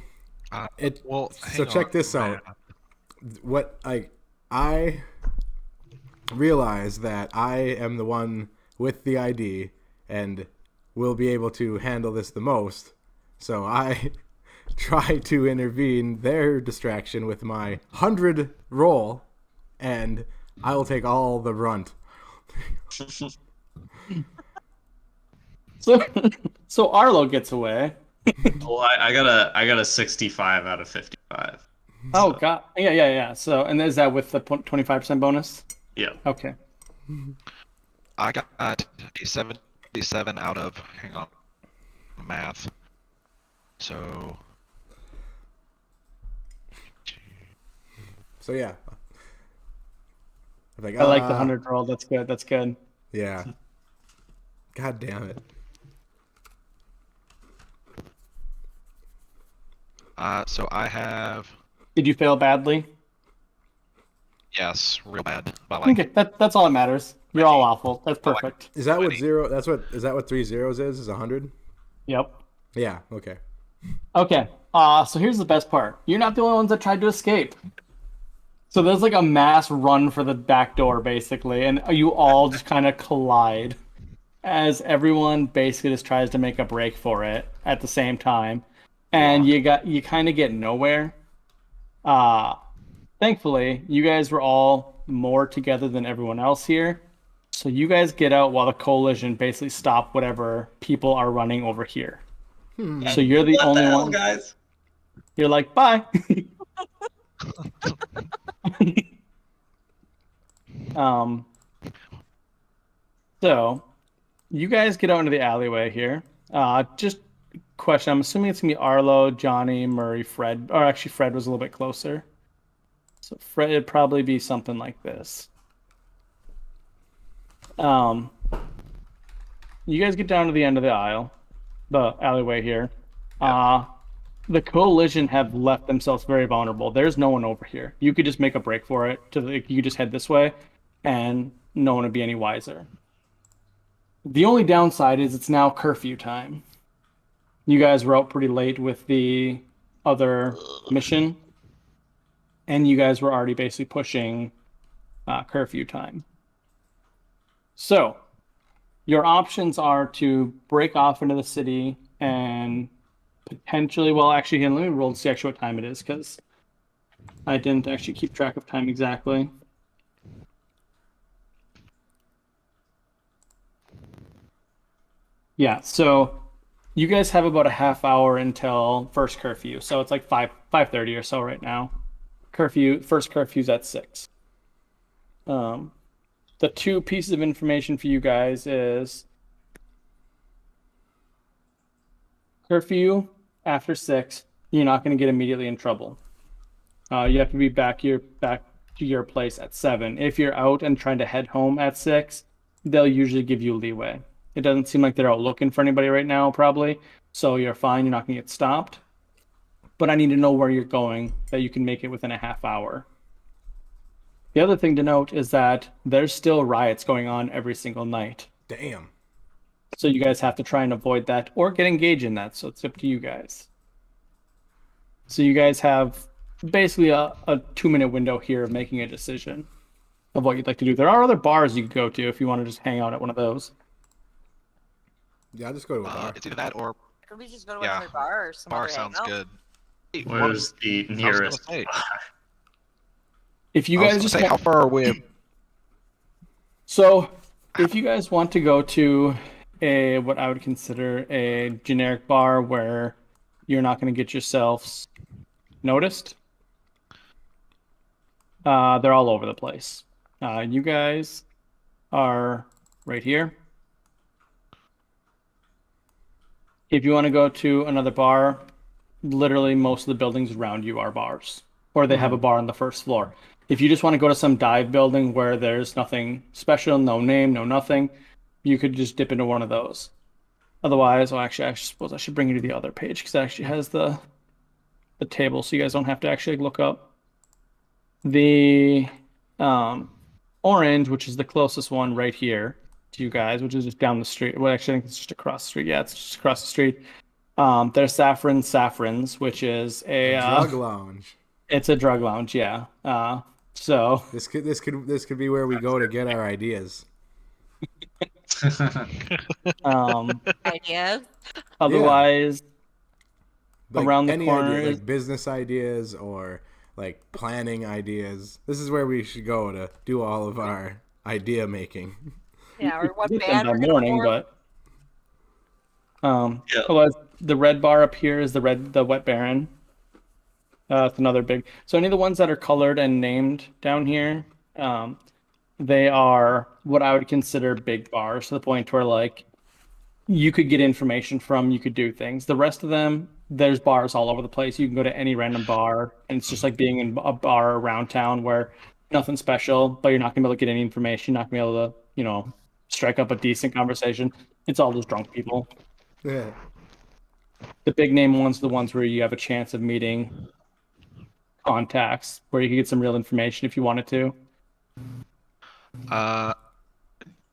S3: Well,
S6: so
S3: hang
S6: check
S3: on,
S6: this out.
S3: man.
S6: What I realize that I am the one with the ID and will be able to handle this the most. So I try to intervene their distraction with my 100 roll, and I will take all the brunt.
S1: So Arlo gets away.
S2: Well, I got a 65 out of 55.
S1: Oh god. Yeah. So and is that with the 25% bonus?
S2: Yeah.
S1: Okay.
S3: I got a 77 out of, hang on, math. So
S6: So yeah. I'm like,
S1: I like the 100 roll. That's good. That's good.
S6: yeah. God damn it.
S3: so I have
S1: Did you fail badly?
S3: yes, real bad, but like
S1: Okay, that's all that matters. You're all awful. That's
S3: But, like,
S1: perfect.
S6: Is that what
S3: 20.
S6: zero? Is that what 3 zeros is? Is 100?
S1: Yep.
S6: Yeah. Okay.
S1: Okay. So here's the best part. You're not the only ones that tried to escape. So there's like a mass run for the back door, basically, and you all just kind of collide as everyone basically just tries to make a break for it at the same time, and you kind of get nowhere. Uh, Thankfully, you guys were all more together than everyone else here, so you guys get out while the coalition basically stop whatever people are running over here. So you're the
S2: What the
S1: only
S2: hell,
S1: one.
S2: guys?
S1: You're like, bye. Um, so you guys get out into the alleyway here. Just question. I'm assuming it's gonna be Arlo, Johnny, Murray, Fred, or actually Fred was a little bit closer. So Fred would probably be something like this. Um, you guys get down to the end of the aisle, the alleyway here. The coalition have left themselves very vulnerable. There's no one over here. You could just make a break for it. You could just head this way, and no one would be any wiser. The only downside is it's now curfew time. You guys were out pretty late with the other mission, and you guys were already basically pushing curfew time. So, your options are to break off into the city and potentially, well, actually, here, let me roll to see actually what time it is because I didn't actually keep track of time exactly. Yeah, so you guys have about a half hour until first curfew. So it's like 5:30 or so right now. First curfew's at 6. Um, the two pieces of information for you guys is curfew after 6, you're not going to get immediately in trouble. You have to be back to your place at 7. If you're out and trying to head home at 6, they'll usually give you leeway. It doesn't seem like they're out looking for anybody right now, probably. So you're fine. You're not going to get stopped. But I need to know where you're going, that you can make it within a half hour. The other thing to note is that there's still riots going on every single night.
S6: Damn.
S1: So you guys have to try and avoid that or get engaged in that. So it's up to you guys. So you guys have basically a 2-minute window here of making a decision of what you'd like to do. There are other bars you could go to if you want to just hang out at one of those.
S6: Yeah, I'll just go to a bar.
S3: it's either that or
S5: Could we just go to
S3: Yeah.
S5: another bar or some
S3: bar
S5: other
S3: sounds
S5: hangout?
S3: good. Hey,
S2: Where's the
S3: I was gonna
S2: nearest?
S3: say,
S1: If you
S3: I was
S1: guys
S3: gonna
S1: just
S3: say,
S1: want-
S3: how far away?
S1: So, if you guys want to go to a what I would consider a generic bar where you're not going to get yourselves noticed, they're all over the place. You guys are right here. If you want to go to another bar, literally most of the buildings around you are bars, or they have a bar on the first floor. If you just want to go to some dive building where there's nothing special, no name, no nothing, you could just dip into one of those. Otherwise, well, actually, I suppose I should bring you to the other page because it actually has the table, so you guys don't have to actually look up the orange, which is the closest one right here to you guys, which is just down the street. Well, actually, I think it's just across the street. Yeah, it's just across the street. There's Saffron's, which is a
S6: Drug lounge.
S1: it's a drug lounge. Yeah. So
S6: This could be where we go to get our ideas.
S5: Ideas?
S1: otherwise,
S6: Like
S1: around the
S6: any
S1: corner
S6: idea,
S1: is
S6: like business ideas or like planning ideas. This is where we should go to do all of our idea making.
S5: Yeah, or what
S1: get them
S5: band
S1: by
S5: we're gonna
S1: morning,
S5: form.
S1: but
S2: Yeah.
S1: otherwise, the red bar up here is the Wet Baron. It's another big. So any of the ones that are colored and named down here, they are what I would consider big bars to the point where like you could get information from, you could do things. The rest of them, there's bars all over the place. You can go to any random bar, and it's just like being in a bar around town where nothing special, but you're not gonna be able to get any information, not gonna be able to, strike up a decent conversation. It's all those drunk people.
S6: Yeah.
S1: The big name ones are the ones where you have a chance of meeting contacts, where you can get some real information if you wanted to.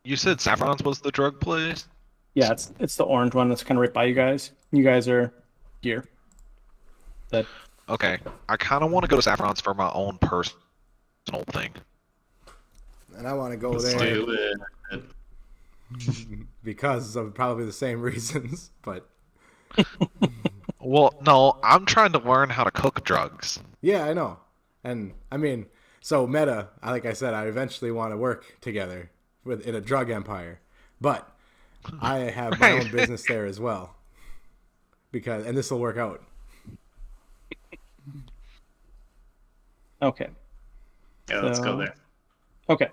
S3: You said Saffron's was the drug place?
S1: Yeah, it's the orange one that's kind of right by you guys. You guys are here. That
S3: Okay. I kind of want to go to Saffron's for my own personal thing.
S6: And I want to go
S2: Let's
S6: there
S2: do it.
S6: because of probably the same reasons. But
S3: Well, no, I'm trying to learn how to cook drugs.
S6: yeah, I know. And I mean, so meta, like I said, I eventually want to work together in a drug empire. But I have my own business there as well. And this will work out.
S1: okay.
S2: Yeah, let's
S1: So-
S2: go there.
S1: Okay.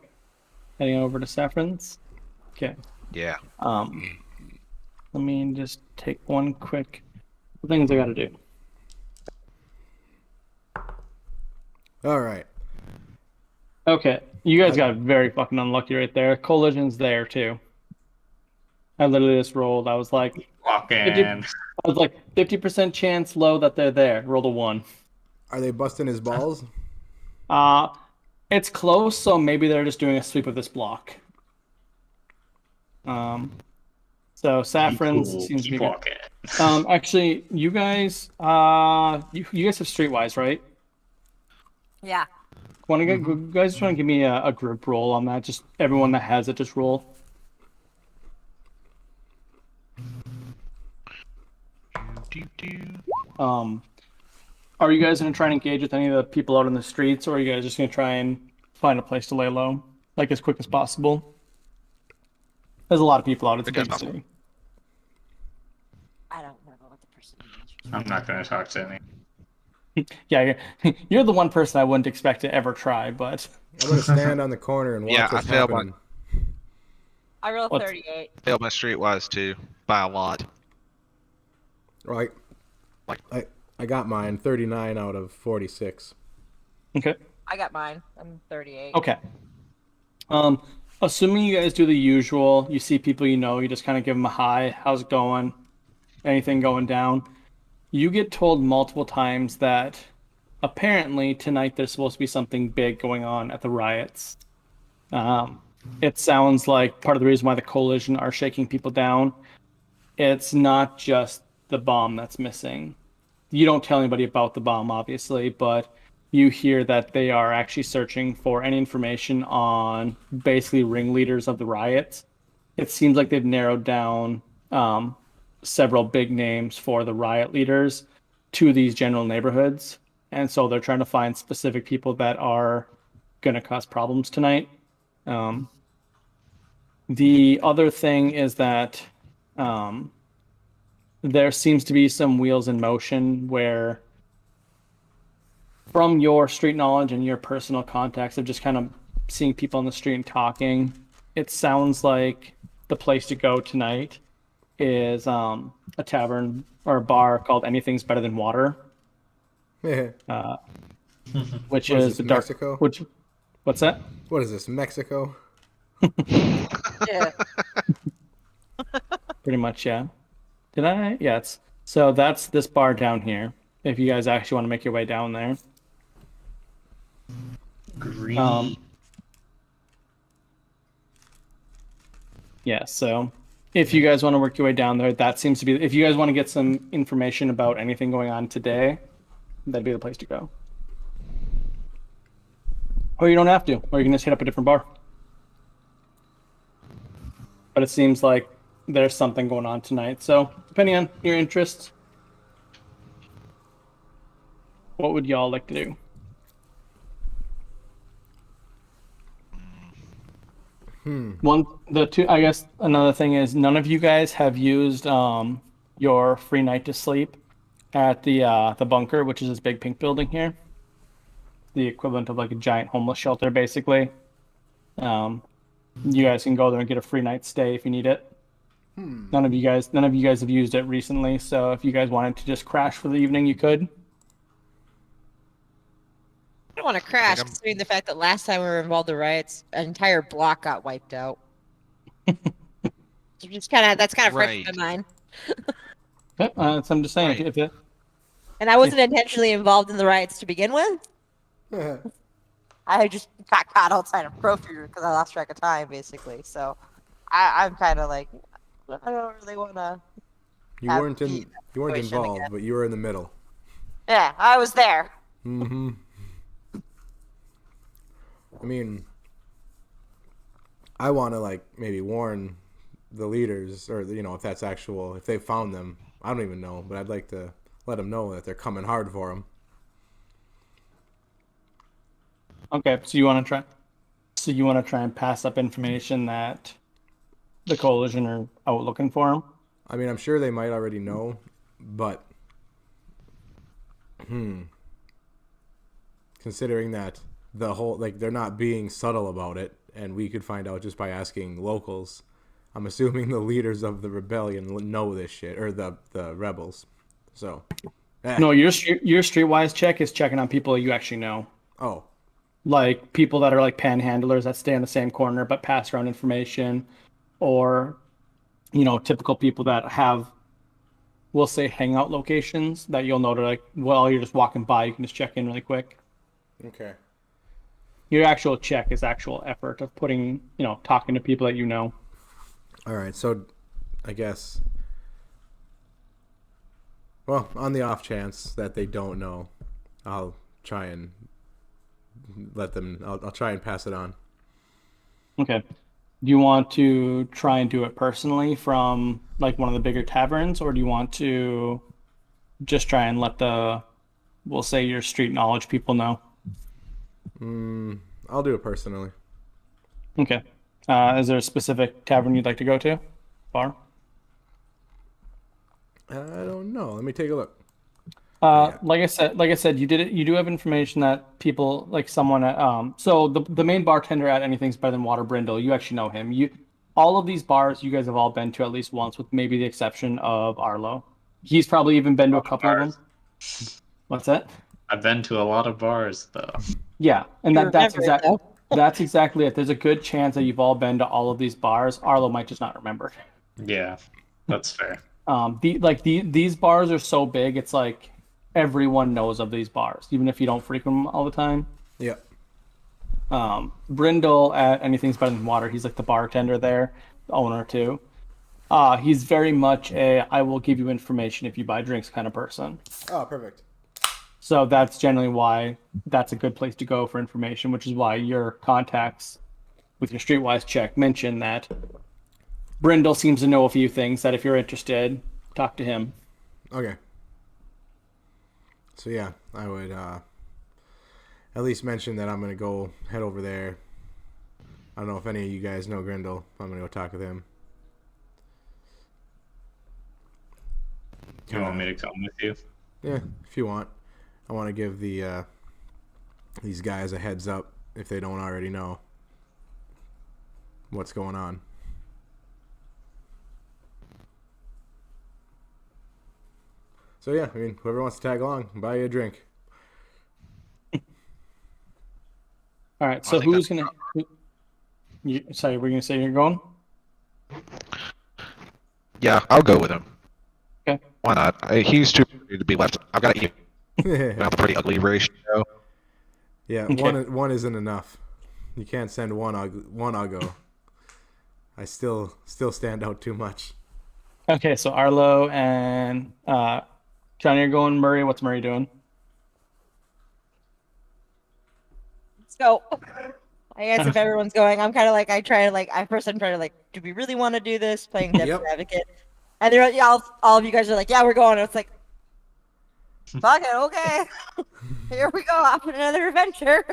S1: Heading over to Saffron's. Okay.
S3: Yeah.
S1: Let me just take one quick things I gotta do.
S6: All right.
S1: Okay. You guys got very fucking unlucky right there. Collision's there too. I literally just rolled. I was like
S2: Walk
S1: 50
S2: in.
S1: 50% chance low that they're there. Rolled a 1.
S6: Are they busting his balls?
S1: It's close, so maybe they're just doing a sweep of this block. So Saffron's
S2: Cool.
S1: seems to be
S2: Keep
S1: good.
S2: walking.
S1: Actually, you guys, you guys have streetwise, right?
S5: Yeah.
S1: Want to get you guys just want to give me a group roll on that? Just everyone that has it, just roll. Are you guys gonna try and engage with any of the people out in the streets, or are you guys just gonna try and find a place to lay low, like as quick as possible? There's a lot of people out. It's a
S3: Quick as
S1: big
S3: possible.
S1: city.
S5: I don't know what the person is.
S2: I'm not going to talk to any.
S1: Yeah, you're the one person I wouldn't expect to ever try, but
S6: I'm gonna stand on the corner and watch
S3: Yeah,
S6: what's
S3: I failed
S6: happening.
S5: I rolled
S1: What's-
S5: 38.
S3: Failed my streetwise too by a lot.
S6: Right. I got mine 39 out of 46.
S1: okay.
S5: I got mine. I'm 38.
S1: Okay. Assuming you guys do the usual, you see people you just kind of give them a hi, how's it going? Anything going down? You get told multiple times that apparently tonight there's supposed to be something big going on at the riots. It sounds like part of the reason why the coalition are shaking people down, it's not just the bomb that's missing. You don't tell anybody about the bomb, obviously, but you hear that they are actually searching for any information on basically ringleaders of the riots. It seems like they've narrowed down several big names for the riot leaders to these general neighborhoods. And so they're trying to find specific people that are going to cause problems tonight. The other thing is that there seems to be some wheels in motion where, from your street knowledge and your personal contacts of just kind of seeing people on the street and talking, it sounds like the place to go tonight is a tavern or a bar called Anything's Better Than Water, which
S6: What
S1: is
S6: this,
S1: the dark.
S6: Mexico?
S1: What's that?
S6: What is this, Mexico?
S5: Yeah.
S1: Pretty much, yeah. Did I? Yeah, so that's this bar down here. If you guys actually want to make your way down there.
S2: Green.
S1: Yeah, so if you guys want to work your way down there, that seems to be. If you guys want to get some information about anything going on today, that'd be the place to go. Or you don't have to, or you can just hit up a different bar. But it seems like there's something going on tonight. So depending on your interests, what would y'all like to do? I guess another thing is none of you guys have used your free night to sleep at the bunker, which is this big pink building here. The equivalent of like a giant homeless shelter, basically. You guys can go there and get a free night stay if you need it. None of you guys have used it recently, so if you guys wanted to just crash for the evening, you could.
S5: I don't want to crash,
S3: I'm-
S5: considering the fact that last time we were involved in riots, an entire block got wiped out. So just that's kind of fresh in
S3: Right.
S5: my mind.
S1: Okay, so I'm just saying,
S3: Right.
S1: if it,
S5: And I wasn't intentionally involved in the riots to begin with. I just got caught outside of curfew because I lost track of time, basically. So I'm kind of like, I don't really want to.
S6: You weren't
S5: situation
S6: involved,
S5: again.
S6: but you were in the middle.
S5: Yeah, I was there.
S6: Mm-hmm. I mean, I want to like maybe warn the leaders, or if that's actual, if they found them. I don't even know, but I'd like to let them know that they're coming hard for them.
S1: okay, so you want to try and pass up information that the coalition are out looking for him.
S6: I mean, I'm sure they might already know, but considering that the whole they're not being subtle about it, and we could find out just by asking locals. I'm assuming the leaders of the rebellion know this shit, or the rebels. So,
S1: No, your streetwise check is checking on people you actually know,
S6: oh,
S1: like people that are like panhandlers that stay in the same corner but pass around information, or typical people that have, we'll say, hangout locations that you'll know to like, well, you're just walking by, you can just check in really quick.
S6: okay.
S1: Your actual check is actual effort of putting, talking to people that you know.
S6: All right, so I guess, well, on the off chance that they don't know, I'll try and let them. I'll try and pass it on.
S1: Okay. Do you want to try and do it personally from like one of the bigger taverns, or do you want to just try and let we'll say, your street knowledge people know?
S6: I'll do it personally.
S1: Okay. Is there a specific tavern you'd like to go to? Bar?
S6: I don't know. Let me take a look.
S1: Like I said, you did it. You do have information that people like someone at so the main bartender at Anything's Better Than Water, Brindle. You actually know him. All of these bars you guys have all been to at least once, with maybe the exception of Arlo. He's probably even been to a couple of them. What's that?
S2: I've been to a lot of bars though.
S1: Yeah, and
S5: You
S1: that's
S5: remember it, though.
S1: that's exactly it. There's a good chance that you've all been to all of these bars. Arlo might just not remember.
S2: Yeah, that's fair.
S1: These bars are so big, it's like everyone knows of these bars, even if you don't frequent them all the time.
S6: Yep.
S1: Brindle at Anything's Better Than Water, he's like the bartender there, the owner too. He's very much a I will give you information if you buy drinks kind of person.
S6: Oh, perfect.
S1: So that's generally why that's a good place to go for information, which is why your contacts with your streetwise check mention that Brindle seems to know a few things that if you're interested, talk to him.
S6: Okay. So yeah, I would at least mention that I'm gonna go head over there. I don't know if any of you guys know Grindel. I'm gonna go talk with him.
S2: You want me to come with you?
S6: Yeah, if you want. I want to give these guys a heads up if they don't already know what's going on. So yeah, I mean, whoever wants to tag along, buy you a drink.
S1: All right,
S3: I
S1: so
S3: think
S1: who's gonna? Sorry, we're gonna say you're going.
S3: Yeah, I'll go with him.
S1: Okay.
S3: Why not? He's too pretty to be left. I've got to even have a pretty ugly ratio.
S6: Yeah,
S1: Okay.
S6: one isn't enough. You can't send one uggo. I still stand out too much.
S1: Okay, so Arlo and Johnny are going. Murray, what's Murray doing?
S5: Let's go. I guess if everyone's going, I'm kind of like, I'm trying to like, do we really want to do this? Playing devil's
S6: Yep.
S5: advocate. And they're yeah, all of you guys are like, yeah, we're going. And it's like, fuck it, okay. Here we go, off on another adventure.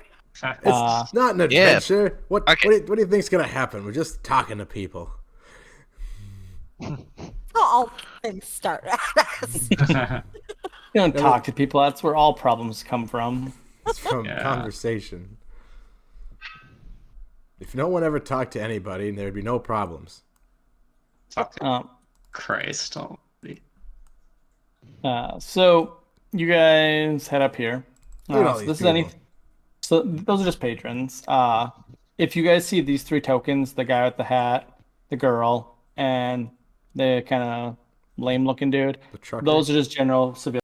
S6: It's not an
S3: yeah.
S6: adventure. What
S3: Okay.
S6: what do you think's gonna happen? We're just talking to people.
S5: All things start.
S1: You don't talk to people. That's where all problems come from.
S6: It's from
S2: Yeah.
S6: conversation. If no one ever talked to anybody, there'd be no problems.
S2: Fuck it. Christ almighty.
S1: So you guys head up here.
S6: Look at all
S1: So
S6: these
S1: this is
S6: people.
S1: So those are just patrons. If you guys see these three tokens, the guy with the hat, the girl, and the kind of lame-looking dude,
S6: The trucker.
S1: those are just general civilians.